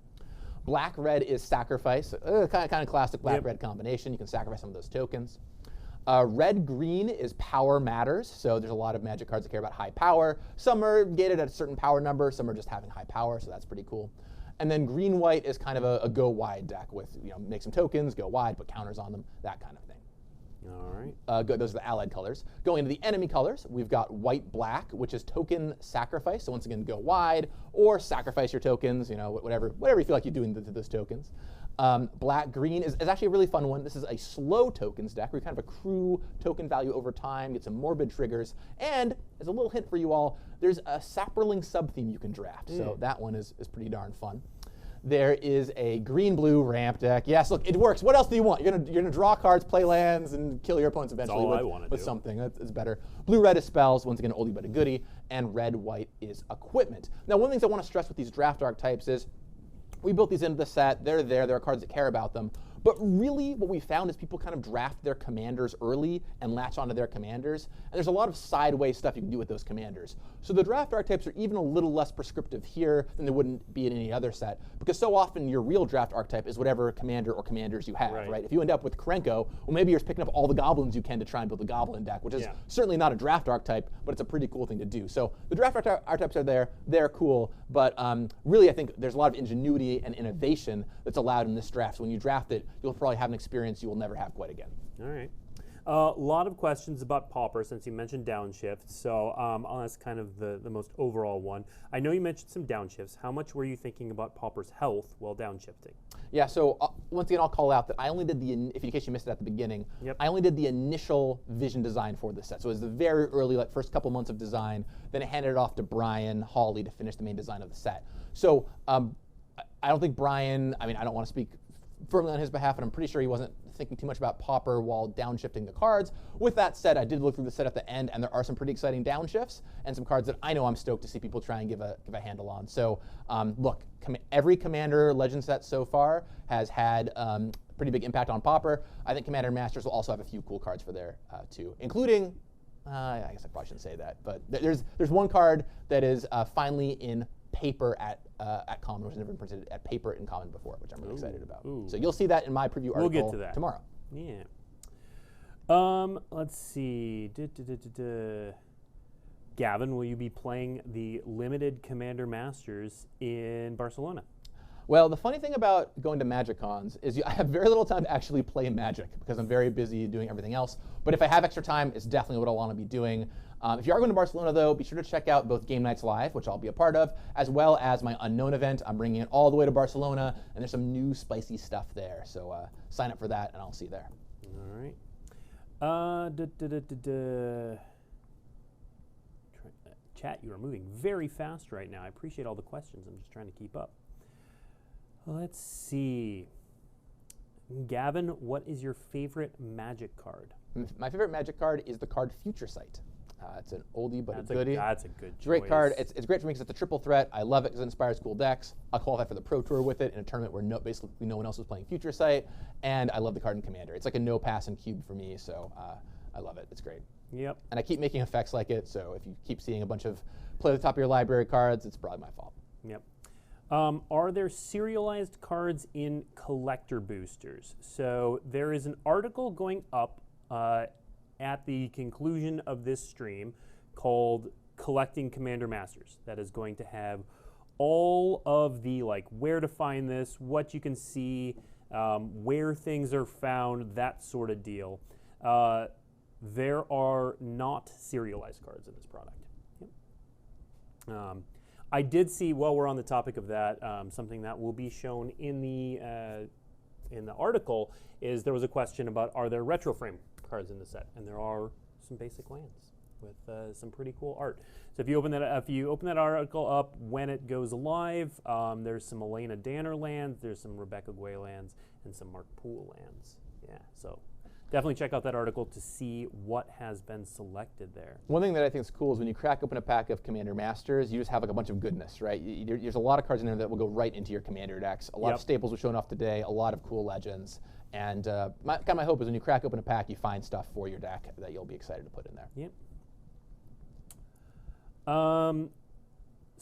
S2: Black-red is sacrifice, kind of classic black-red combination. You can sacrifice some of those tokens. Red-green is power matters, so there's a lot of Magic cards that care about high power. Some are gated at a certain power number, some are just having high power, so that's pretty cool. And then green-white is kind of a go-wide deck with, make some tokens, go wide, put counters on them, that kind of thing.
S1: All right.
S2: Those are the allied colors. Going into the enemy colors, we've got white-black, which is token sacrifice. So once again, go wide or sacrifice your tokens. Whatever you feel like you're doing to those tokens. Black-green is actually a really fun one. This is a slow tokens deck where you kind of accrue token value over time, get some morbid triggers, and as a little hint for you all, there's a Saproling sub-theme you can draft. So that one is pretty darn fun. There is a green-blue ramp deck. Yes, look, it works. What else do you want? You're gonna draw cards, play lands, and kill your opponents eventually with something. That's better. Blue-red is spells. Once again, oldie but a goodie. And red-white is equipment. Now, one of the things I want to stress with these draft archetypes is we built these into the set. They're there. There are cards that care about them. But really, what we found is people kind of draft their commanders early and latch onto their commanders. And there's a lot of sideways stuff you can do with those commanders. So the draft archetypes are even a little less prescriptive here than they wouldn't be in any other set. Because so often your real draft archetype is whatever commander or commanders you have, right? If you end up with Krenko, well, maybe you're picking up all the goblins you can to try and build a goblin deck, which is certainly not a draft archetype, but it's a pretty cool thing to do. So the draft archetypes are there. They're cool. But really, I think there's a lot of ingenuity and innovation that's allowed in this draft. So when you draft it, you'll probably have an experience you will never have quite again.
S1: All right. A lot of questions about Pauper since you mentioned Downshifts. So I'll ask kind of the most overall one. I know you mentioned some Downshifts. How much were you thinking about Pauper's health while downshifting?
S2: Yeah, so once again, I'll call out that I only did if in case you missed it at the beginning, I only did the initial vision design for this set. So it was the very early, like first couple months of design. Then I handed it off to Brian Hawley to finish the main design of the set. So I don't think Brian, I don't want to speak firmly on his behalf, and I'm pretty sure he wasn't thinking too much about Pauper while downshifting the cards. With that said, I did look through the set at the end, and there are some pretty exciting downshifts and some cards that I know I'm stoked to see people try and give a handle on. So look, every Commander Legend set so far has had pretty big impact on Pauper. I think Commander Masters will also have a few cool cards for there too, including, I guess I probably shouldn't say that, but there's one card that is finally in paper at Common, which has never been printed at paper in Common before, which I'm really excited about. So you'll see that in my preview article
S1: we'll get to that
S2: tomorrow.
S1: Yeah. Let's see. Gavin, will you be playing the limited Commander Masters in Barcelona?
S2: Well, the funny thing about going to Magic Cons is I have very little time to actually play Magic because I'm very busy doing everything else. But if I have extra time, it's definitely what I want to be doing. If you are going to Barcelona, though, be sure to check out both Game Nights Live, which I'll be a part of, as well as my Unknown event. I'm bringing it all the way to Barcelona, and there's some new spicy stuff there. So sign up for that, and I'll see you there.
S1: All right. Chat, you are moving very fast right now. I appreciate all the questions. I'm just trying to keep up. Let's see. Gavin, what is your favorite Magic card?
S2: My favorite Magic card is the card Future Sight. It's an oldie but a goodie.
S1: That's a good choice.
S2: Great card. It's great for me because it's a triple threat. I love it because it inspires cool decks. I'll qualify for the Pro Tour with it in a tournament where basically no one else was playing Future Sight. And I love the card in Commander. It's like a no-pass in cube for me, so I love it. It's great.
S1: Yep.
S2: And I keep making effects like it, so if you keep seeing a bunch of play at the top of your library cards, it's probably my fault.
S1: Yep. Are there serialized cards in collector boosters? So there is an article going up at the conclusion of this stream called Collecting Commander Masters that is going to have all of the where to find this, what you can see, where things are found, that sort of deal. There are not serialized cards in this product. Yep. I did see, while we're on the topic of that, something that will be shown in the article is there was a question about are there retro frame cards in the set, and there are some basic lands with some pretty cool art. So if you open that article up when it goes live, there's some Elena Danner lands, there's some Rebecca Guay lands, and some Mark Poole lands. Yeah, so definitely check out that article to see what has been selected there.
S2: One thing that I think is cool is when you crack open a pack of Commander Masters, you just have like a bunch of goodness, right? There's a lot of cards in there that will go right into your Commander decks. A lot of staples were shown off today, a lot of cool legends. And my hope is when you crack open a pack, you find stuff for your deck that you'll be excited to put in there.
S1: Yep.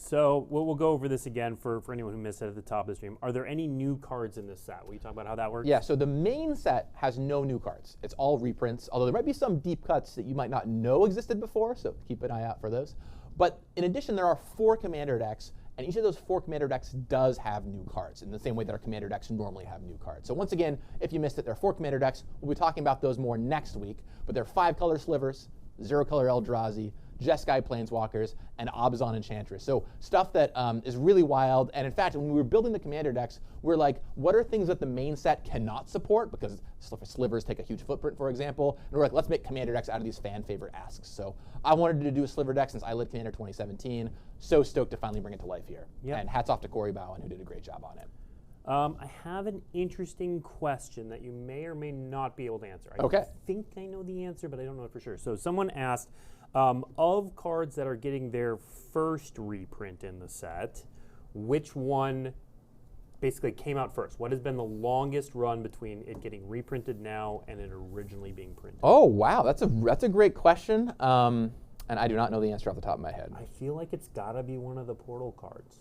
S1: So we'll go over this again for anyone who missed it at the top of the stream. Are there any new cards in this set? Will you talk about how that works?
S2: Yeah, so the main set has no new cards. It's all reprints, although there might be some deep cuts that you might not know existed before, so keep an eye out for those. But in addition, there are 4 Commander decks, and each of those 4 Commander decks does have new cards in the same way that our Commander decks normally have new cards. So once again, if you missed it, there are 4 Commander decks. We'll be talking about those more next week, but there are 5-color Slivers, 0-color Eldrazi, Jeskai Planeswalkers, and Abzan Enchantress. So stuff that is really wild. And in fact, when we were building the Commander decks, we're like, what are things that the main set cannot support? Because Slivers take a huge footprint, for example. And we're like, let's make Commander decks out of these fan favorite asks. So I wanted to do a Sliver deck since I lived Commander 2017. So stoked to finally bring it to life here.
S1: Yep.
S2: And hats off to Corey Bowen, who did a great job on it.
S1: I have an interesting question that you may or may not be able to answer.
S2: Okay.
S1: I think I know the answer, but I don't know it for sure. So someone asked, of cards that are getting their first reprint in the set, which one basically came out first? What has been the longest run between it getting reprinted now and it originally being printed?
S2: Oh, wow. That's a great question. And I do not know the answer off the top of my head.
S1: I feel like it's got to be one of the Portal cards.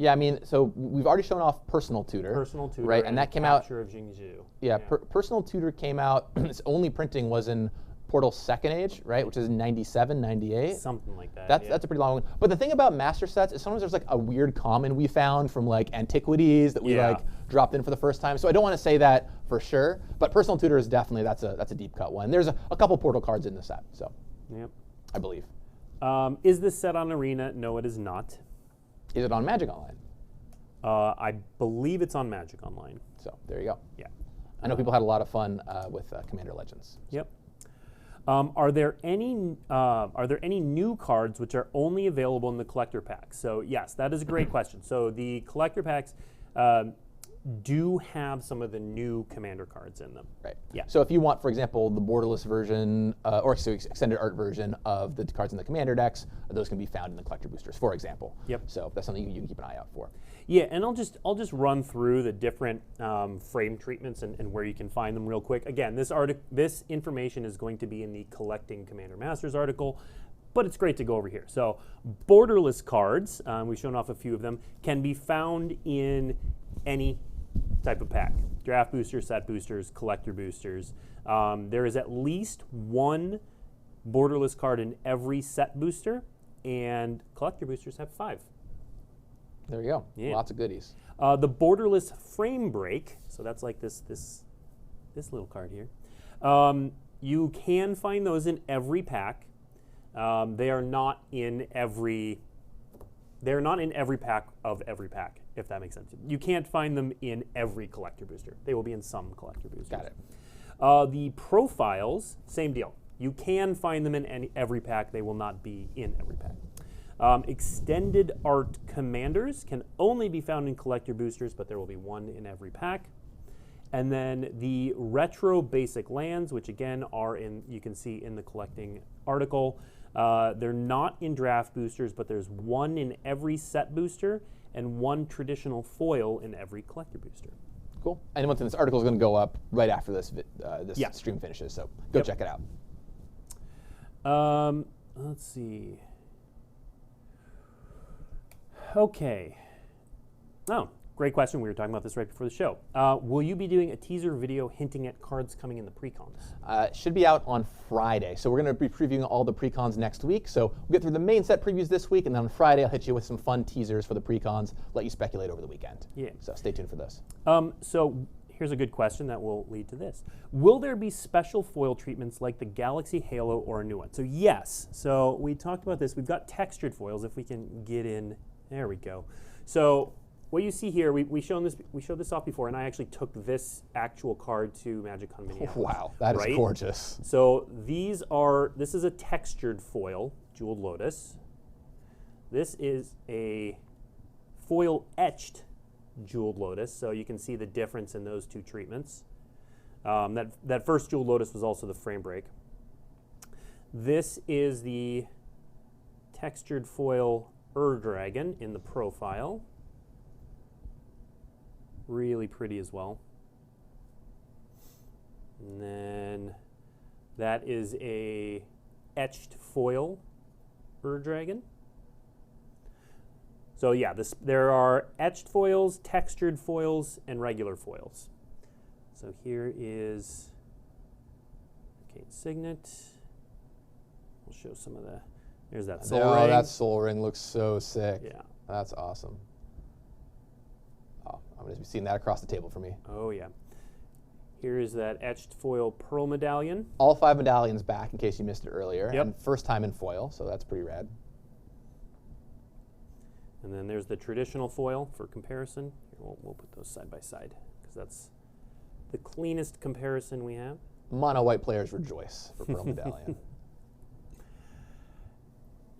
S2: Yeah, I mean, so we've already shown off Personal Tutor.
S1: Personal Tutor,
S2: right? And that came out.
S1: Capture of Jingzhu.
S2: Yeah, Personal Tutor came out. Its only printing was in Portal's second age, right? Which is 97, 98.
S1: Something like that.
S2: That's a pretty long one. But the thing about master sets is sometimes there's like a weird common we found from like antiquities that we like dropped in for the first time. So I don't want to say that for sure, but Personal Tutor is definitely that's a deep cut one. There's a couple Portal cards in the set, so I believe.
S1: Is this set on Arena? No, it is not.
S2: Is it on Magic Online?
S1: I believe it's on Magic Online.
S2: So there you go.
S1: Yeah.
S2: I know people had a lot of fun with Commander Legends.
S1: Yep. Are there any new cards which are only available in the collector packs? So yes, that is a great question. So the collector packs do have some of the new Commander cards in them.
S2: Right.
S1: Yeah.
S2: So if you want, for example, the borderless version or extended art version of the cards in the Commander decks, those can be found in the collector boosters, for example.
S1: Yep.
S2: So that's something you can keep an eye out for.
S1: Yeah, and I'll just run through the different frame treatments and where you can find them real quick. Again, this information is going to be in the Collecting Commander Masters article, but it's great to go over here. So borderless cards, we've shown off a few of them, can be found in any type of pack. Draft boosters, set boosters, collector boosters. There is at least one borderless card in every set booster, and collector boosters have 5.
S2: There you go.
S1: Yeah.
S2: Lots of goodies.
S1: The borderless frame break, so that's like this little card here. You can find those in every pack. They are not in every pack of every pack, if that makes sense. You can't find them in every collector booster. They will be in some collector boosters.
S2: Got it.
S1: The profiles, same deal. You can find them in every pack. They will not be in every pack. Extended art commanders can only be found in collector boosters, but there will be one in every pack. And then the retro basic lands, which again are you can see in the collecting article. They're not in draft boosters, but there's one in every set booster and one traditional foil in every collector booster.
S2: Cool. And once this article is going to go up right after this stream finishes, so go check it out.
S1: Let's see. Okay. Oh, great question. We were talking about this right before the show. Will you be doing a teaser video hinting at cards coming in the pre-cons?
S2: It should be out on Friday. So we're going to be previewing all the pre-cons next week. So we'll get through the main set previews this week, and then on Friday I'll hit you with some fun teasers for the pre-cons, let you speculate over the weekend.
S1: Yeah.
S2: So stay tuned for those.
S1: So here's a good question that will lead to this. Will there be special foil treatments like the Galaxy Halo or a new one? So yes. So we talked about this. We've got textured foils if we can get in. There we go. So what you see here, we showed this off before, and I actually took this actual card to Magic Con Minneapolis.
S2: Wow, that is gorgeous.
S1: So this is a textured foil, Jeweled Lotus. This is a foil etched Jeweled Lotus, so you can see the difference in those two treatments. That first Jewel Lotus was also the frame break. This is the textured foil Dragon in the profile. Really pretty as well. And then that is a etched foil Dragon. So yeah, there are etched foils, textured foils, and regular foils. So here is Arcane Signet. We'll show some of the, there's that Soul Ring.
S2: Oh, that Soul Ring looks so sick.
S1: Yeah.
S2: That's awesome. Oh, I'm going to be seeing that across the table for me.
S1: Oh yeah. Here is that etched foil Pearl Medallion.
S2: All 5 medallions back in case you missed it earlier.
S1: Yep.
S2: And first time in foil, so that's pretty rad.
S1: And then there's the traditional foil for comparison. Here, we'll put those side by side because that's the cleanest comparison we have.
S2: Mono white players rejoice for Pearl Medallion.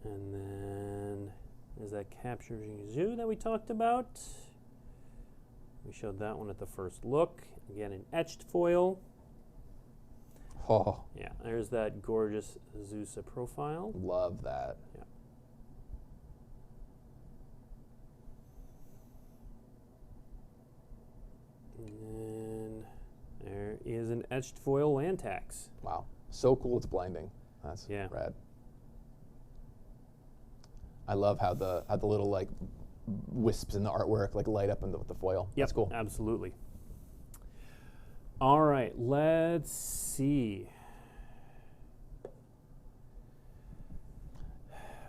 S1: And then there's that Capturing Zoo that we talked about. We showed that one at the first look. Again, an etched foil.
S2: Oh.
S1: Yeah, there's that gorgeous Azusa profile.
S2: Love that.
S1: Yeah. And then there is an etched foil Lantax.
S2: Wow. So cool it's blinding. That's rad. I love how the little like wisps in the artwork like light up with the foil.
S1: Yep,
S2: That's cool.
S1: Absolutely. All right, let's see.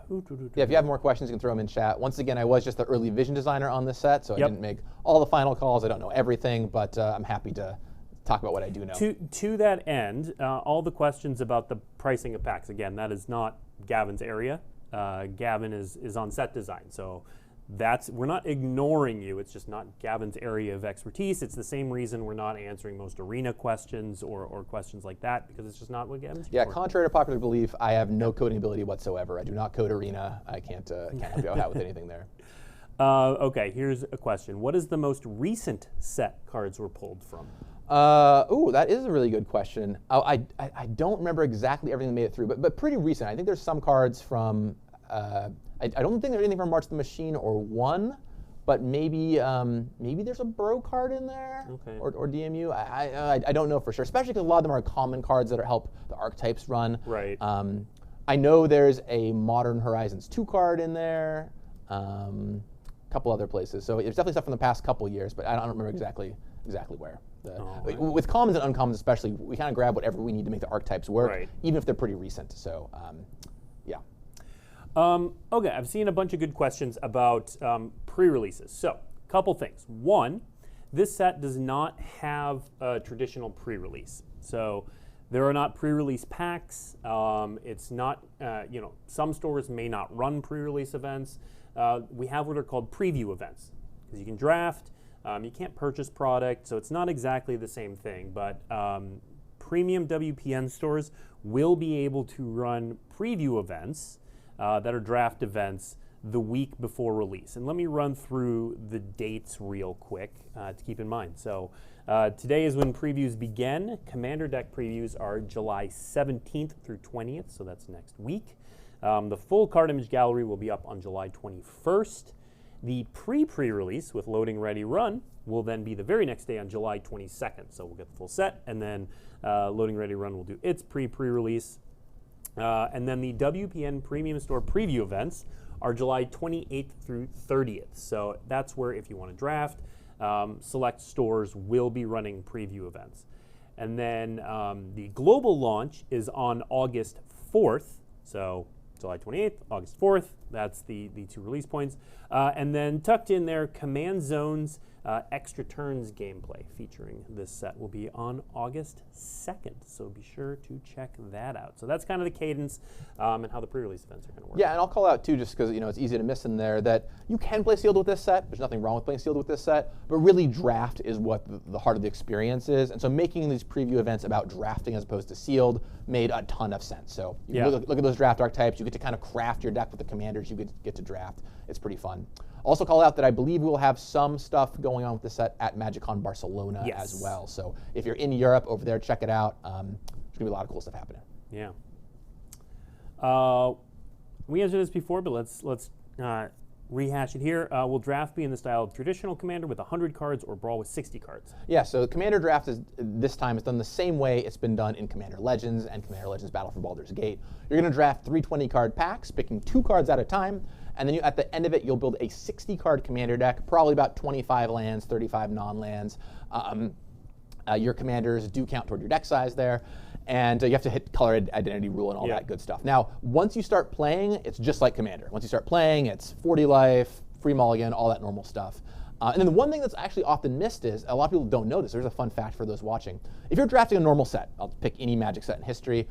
S2: Yeah, if you have more questions, you can throw them in chat. Once again, I was just the early vision designer on this set, so
S1: Yep.
S2: I didn't make all the final calls. I don't know everything, but I'm happy to talk about what I do know.
S1: To that end, all the questions about the pricing of packs, again, that is not Gavin's area. Gavin is on set design, so we're not ignoring you. It's just not Gavin's area of expertise. It's the same reason we're not answering most arena questions or questions like that, because it's just not what Gavin's
S2: Yeah,
S1: for.
S2: contrary to popular belief, I have no coding ability whatsoever. I do not code arena. I can't help you out with anything there.
S1: Okay, here's a question. What is the most recent set cards were pulled from?
S2: Ooh, that is a really good question. I don't remember exactly everything that made it through, but pretty recent. I think there's some cards from, I don't think there's anything from March the Machine or 1, but maybe there's a Bro card in there,
S1: okay.
S2: or DMU. I don't know for sure, especially because a lot of them are common cards that help the archetypes run.
S1: Right.
S2: I know there's a Modern Horizons 2 card in there, a couple other places. So it's definitely stuff from the past couple years, but I don't remember exactly where. With commons and uncommons especially, we kind of grab whatever we need to make the archetypes work,
S1: right.
S2: even if they're pretty recent. So, yeah.
S1: Okay, I've seen a bunch of good questions about pre-releases. So, couple things. One, this set does not have a traditional pre-release. So, there are not pre-release packs. It's not, some stores may not run pre-release events. We have what are called preview events, because you can draft. You can't purchase product, so it's not exactly the same thing, but premium WPN stores will be able to run preview events that are draft events the week before release. And let me run through the dates real quick to keep in mind. So today is when previews begin. Commander deck previews are July 17th through 20th, so that's next week. The full card image gallery will be up on July 21st. The pre-release with Loading Ready Run will then be the very next day on July 22nd. So we'll get the full set, and then Loading Ready Run will do its pre-release. And then the WPN Premium Store preview events are July 28th through 30th. So that's where, if you want to draft, select stores will be running preview events. And then the global launch is on August 4th. So July 28th, August 4th, that's the 2 release points. And then tucked in there, Command Zones Extra Turns gameplay featuring this set will be on August 2nd. So be sure to check that out. So that's kind of the cadence and how the pre-release events are going to work.
S2: Yeah, and I'll call out too, just because it's easy to miss in there, that you can play sealed with this set. There's nothing wrong with playing sealed with this set, but really draft is what the heart of the experience is. And so making these preview events about drafting as opposed to sealed made a ton of sense. So you look at those draft archetypes, you get to kind of craft your deck with the commanders you get to draft. It's pretty fun. on. Also call out that I believe we'll have some stuff going on with the set at MagicCon Barcelona as well. So if you're in Europe over there, check it out. There's going to be a lot of cool stuff happening.
S1: Yeah. We answered this before, but let's rehash it here. Will draft be in the style of traditional Commander with 100 cards or Brawl with 60 cards?
S2: Yeah, so Commander draft this time is done the same way it's been done in Commander Legends and Commander Legends Battle for Baldur's Gate. You're going to draft 320 card packs, picking 2 cards at a time, and then at the end of it, you'll build a 60 card Commander deck, probably about 25 lands, 35 non-lands. Your commanders do count toward your deck size there. And you have to hit color identity rule and all that good stuff. Now, once you start playing, it's just like Commander. Once you start playing, it's 40 life, free mulligan, all that normal stuff. And then the one thing that's actually often missed is, a lot of people don't know this, there's a fun fact for those watching. If you're drafting a normal set, I'll pick any Magic set in history,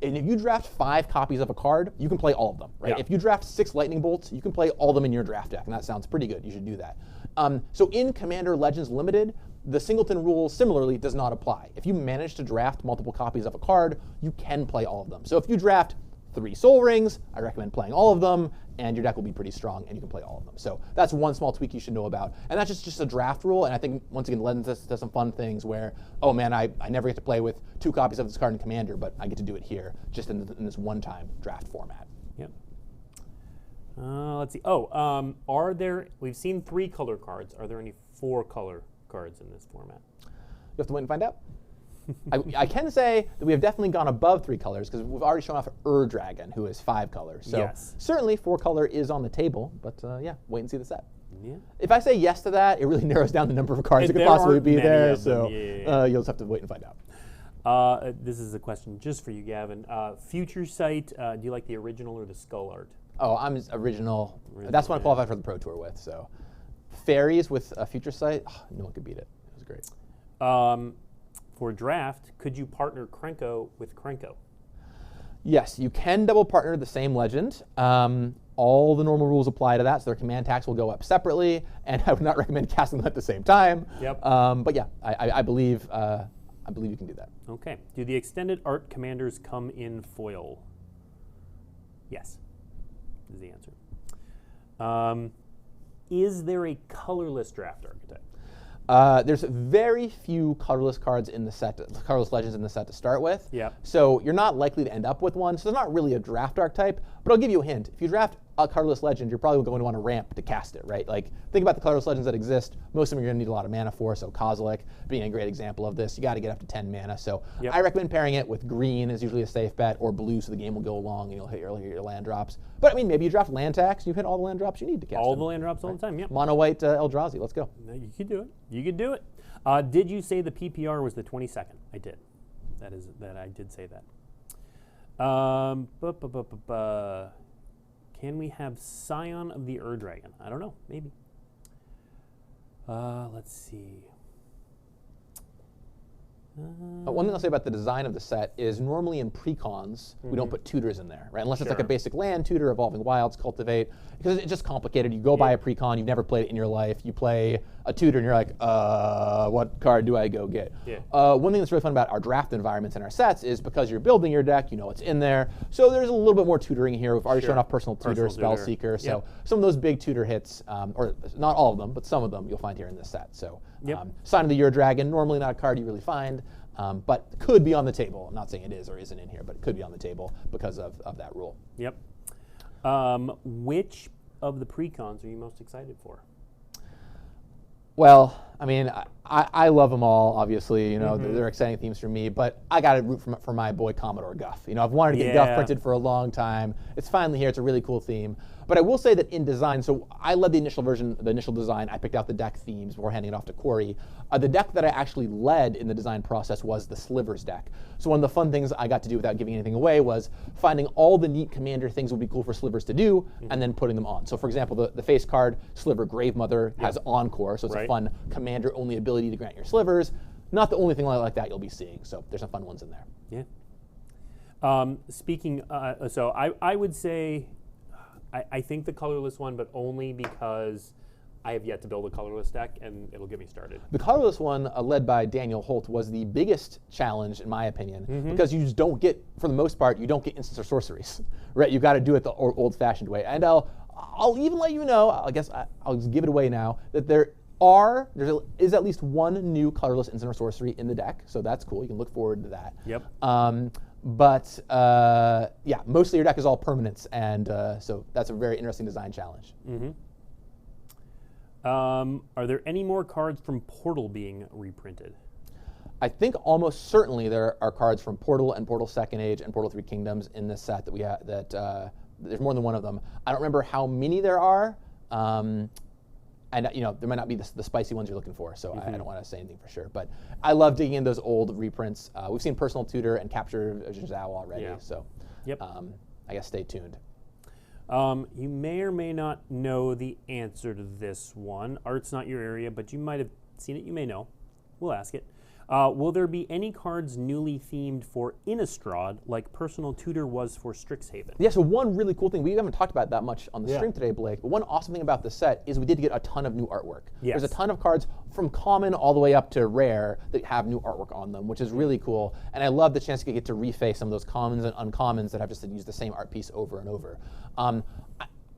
S2: and if you draft 5 copies of a card, you can play all of them, right? Yeah. If you draft 6 lightning bolts, you can play all of them in your draft deck, and that sounds pretty good. You should do that. So in Commander Legends Limited, the singleton rule similarly does not apply. If you manage to draft multiple copies of a card, you can play all of them. So if you draft 3 Soul Rings, I recommend playing all of them, and your deck will be pretty strong, and you can play all of them. So that's one small tweak you should know about. And that's just a draft rule, and I think, once again, Legends does some fun things where, oh man, I never get to play with 2 copies of this card in Commander, but I get to do it here, just in this one-time draft format.
S1: Yep. Let's see. Are there, we've seen 3 color cards. Are there any 4 color cards in this format?
S2: You have to wait and find out. I can say that we have definitely gone above 3 colors because we've already shown off Dragon, who is 5 colors. So certainly 4 color is on the table, but yeah, wait and see the set. Yeah. If I say yes to that, it really narrows down the number of cards that could possibly be there. So you'll just have to wait and find out.
S1: This is a question just for you, Gavin. Future Sight, do you like the original or the skull art?
S2: Oh, I'm original. That's what I qualified for the Pro Tour with. So Fairies with a Future Sight, no one could beat it. It was great.
S1: For draft, could you partner Krenko with Krenko?
S2: Yes, you can double partner the same legend. All the normal rules apply to that, so their command tax will go up separately, and I would not recommend casting them at the same time. Yep. But yeah, I believe you can do that.
S1: Okay. Do the extended art commanders come in foil? Yes, is the answer. Is there a colorless draft archetype?
S2: There's very few colorless cards in the set, colorless legends in the set to start with.
S1: Yeah.
S2: So you're not likely to end up with one. So there's not really a draft archetype. But I'll give you a hint. If you draft a colorless legend, you're probably going to want a ramp to cast it, right? Like, think about the colorless legends that exist. Most of them you're going to need a lot of mana for. So Kozelek being a great example of this. You got to get up to 10 mana. So I recommend pairing it with green is usually a safe bet, or blue, so the game will go along and you'll hit your land drops. But I mean, maybe you draft land tax, you hit all the land drops you need to cast.
S1: All the land drops all the time. Yeah.
S2: Mono white Eldrazi. Let's go.
S1: You could do it. You could do it. Did you say the PPR was the 22nd? I did. I did say that. Can we have Scion of the Dragon? I don't know. Maybe. Let's see.
S2: One thing I'll say about the design of the set is normally in precons, we don't put tutors in there, right? Unless it's like a basic land tutor, Evolving Wilds, Cultivate, because it's just complicated. You go buy a precon, you've never played it in your life, you play a tutor and you're like, what card do I go get? One thing that's really fun about our draft environments and our sets is because you're building your deck, you know what's in there. So there's a little bit more tutoring here. We've already shown off Personal Tutor, Spellseeker. So some of those big tutor hits, or not all of them, but some of them you'll find here in this set. So Sign of the Dragon, normally not a card you really find, but could be on the table. I'm not saying it is or isn't in here, but it could be on the table because of that rule.
S1: Yep. Which of the precons are you most excited for?
S2: Well, I mean, I love them all, obviously. You know, they're exciting themes for me, but I got to root for my boy Commodore Guff. You know, I've wanted to get Guff printed for a long time. It's finally here. It's a really cool theme. But I will say that in design, so I led the initial version, the initial design. I picked out the deck themes before handing it off to Corey. The deck that I actually led in the design process was the Slivers deck. So one of the fun things I got to do without giving anything away was finding all the neat commander things would be cool for Slivers to do, and then putting them on. So for example, the face card, Sliver Gravemother, has Encore, so it's a fun commander-only ability to grant your Slivers. Not the only thing like that you'll be seeing, so there's some fun ones in there.
S1: Yeah. So I would say, I think the colorless one, but only because I have yet to build a colorless deck, and it'll get me started. The
S2: colorless one, led by Daniel Holt, was the biggest challenge, in my opinion, because you just don't get, for the most part, you don't get instants or sorceries, right? You got to do it the old-fashioned way. And I'll I'll even let you know, I guess I'll just give it away now, that there is at least one new colorless instant or sorcery in the deck, so that's cool. You can look forward to that.
S1: Yep.
S2: But yeah, mostly your deck is all permanents, and so that's a very interesting design challenge.
S1: Are there any more cards from Portal being reprinted?
S2: I think almost certainly there are cards from Portal and Portal Second Age and Portal 3 Kingdoms in this set that we have. There's more than one of them. I don't remember how many there are, and there might not be the spicy ones you're looking for. So I don't want to say anything for sure. But I love digging in those old reprints. We've seen Personal Tutor and Capture of Zhao already.
S1: Yeah.
S2: So I guess stay tuned.
S1: You may or may not know the answer to this one. Art's not your area, but you might have seen it. You may know. We'll ask it. Will there be any cards newly themed for Innistrad like Personal Tutor was for Strixhaven?
S2: Yeah, so one really cool thing, we haven't talked about that much on the stream today, Blake, but one awesome thing about this set is we did get a ton of new artwork.
S1: Yes.
S2: There's a ton of cards from common all the way up to rare that have new artwork on them, which is really cool. And I love the chance to get to reface some of those commons and uncommons that have just used the same art piece over and over.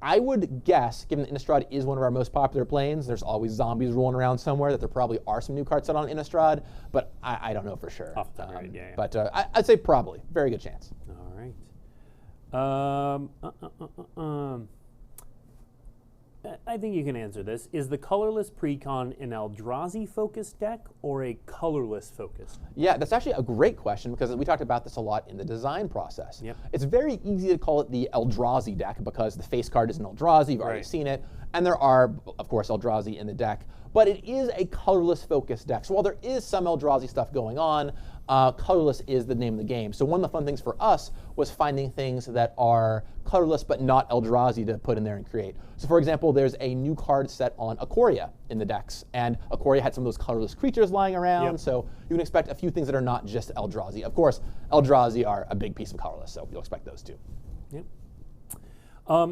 S2: I would guess, given that Innistrad is one of our most popular planes, there's always zombies rolling around somewhere, that there probably are some new cards set on Innistrad, but I don't know for sure.
S1: Off the top of your head, yeah.
S2: But I'd say probably. Very good chance.
S1: All right. I think you can answer this. Is the colorless precon an Eldrazi focused deck or a colorless focused?
S2: Yeah, that's actually a great question because we talked about this a lot in the design process.
S1: Yep.
S2: It's very easy to call it the Eldrazi deck because the face card is an Eldrazi, you've already seen it, and there are, of course, Eldrazi in the deck, but it is a colorless focused deck. So while there is some Eldrazi stuff going on, colorless is the name of the game. So one of the fun things for us was finding things that are colorless but not Eldrazi to put in there and create. So for example, there's a new card set on Ikoria in the decks, and Ikoria had some of those colorless creatures lying around, so you can expect a few things that are not just Eldrazi. Of course, Eldrazi are a big piece of colorless, so you'll expect those too.
S1: Yep.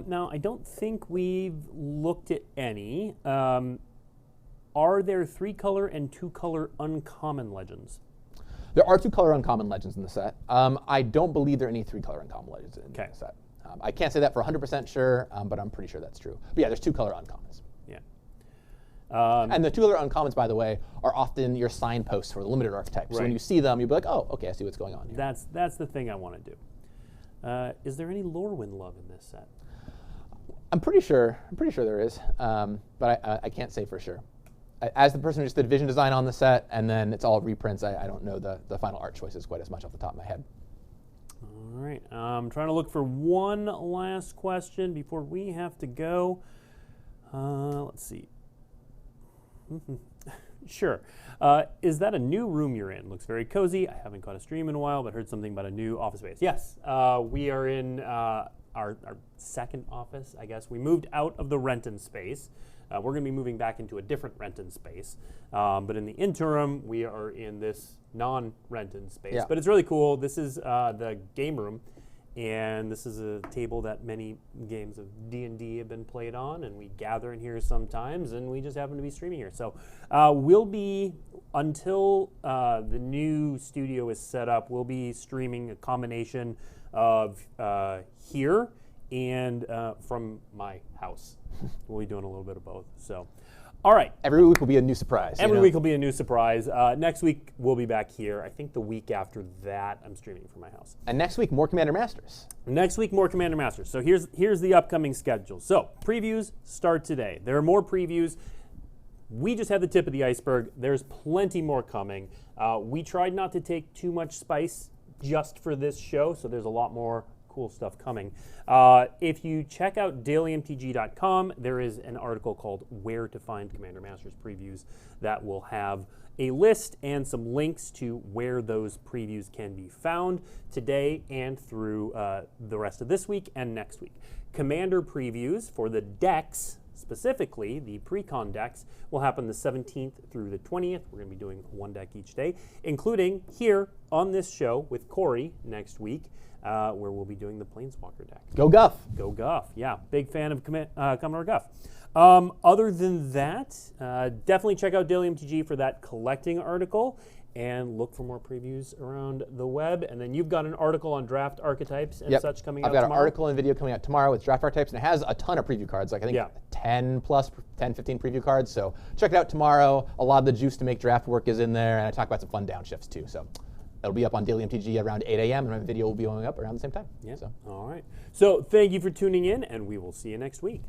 S1: Now, I don't think we've looked at any. Are there 3-color and 2-color uncommon legends?
S2: There are 2-color uncommon legends in the set. I don't believe there are any 3-color uncommon legends in the set. I can't say that for 100% sure, but I'm pretty sure that's true. But yeah, there's 2-color uncommons.
S1: Yeah.
S2: And the 2-color uncommons, by the way, are often your signposts for the limited archetypes. So when you see them, you'll be like, oh, okay, I see what's going on here.
S1: That's the thing I want to do. Is there any Lorwyn love in this set?
S2: I'm pretty sure there is, but I can't say for sure. As the person who just did vision design on the set, and then it's all reprints, I don't know the final art choices quite as much off the top of my head.
S1: All right, I'm trying to look for one last question before we have to go. Let's see. Sure. Is that a new room you're in? Looks very cozy. I haven't caught a stream in a while, but heard something about a new office space. Yes, we are in our second office, I guess. We moved out of the Renton space. We're going to be moving back into a different Renton space. But in the interim, we are in this non-Renton space.
S2: Yeah.
S1: But it's really cool. This is the game room. And this is a table that many games of D&D have been played on. And we gather in here sometimes. And we just happen to be streaming here. So we'll be, until the new studio is set up, we'll be streaming a combination of here and from my house. We'll be doing a little bit of both. So, all right.
S2: Every week will be a new surprise.
S1: Every week will be a new surprise. Next week, we'll be back here. I think the week after that, I'm streaming from my house.
S2: And next week, more Commander Masters.
S1: Next week, more Commander Masters. So here's the upcoming schedule. So previews start today. There are more previews. We just had the tip of the iceberg. There's plenty more coming. We tried not to take too much spice just for this show, so there's a lot more cool stuff coming. If you check out dailymtg.com, there is an article called Where to Find Commander Masters Previews that will have a list and some links to where those previews can be found today and through the rest of this week and next week. Commander previews for the decks, specifically the pre-con decks, will happen the 17th through the 20th. We're going to be doing one deck each day, including here on this show with Corey next week, where we'll be doing the Planeswalker deck.
S2: Go Guff.
S1: Go Guff. Yeah, big fan of Commodore Guff. Other than that, definitely check out WeeklyMTG for that collecting article, and look for more previews around the web. And then you've got an article on draft archetypes and such coming out tomorrow.
S2: I've got an article and video coming out tomorrow with draft archetypes, and it has a ton of preview cards, like I think 10, 15 preview cards. So check it out tomorrow. A lot of the juice to make draft work is in there, and I talk about some fun downshifts too. So it'll be up on WeeklyMTG around 8 a.m., and my video will be going up around the same time.
S1: Yeah.
S2: So.
S1: All right. So thank you for tuning in, and we will see you next week.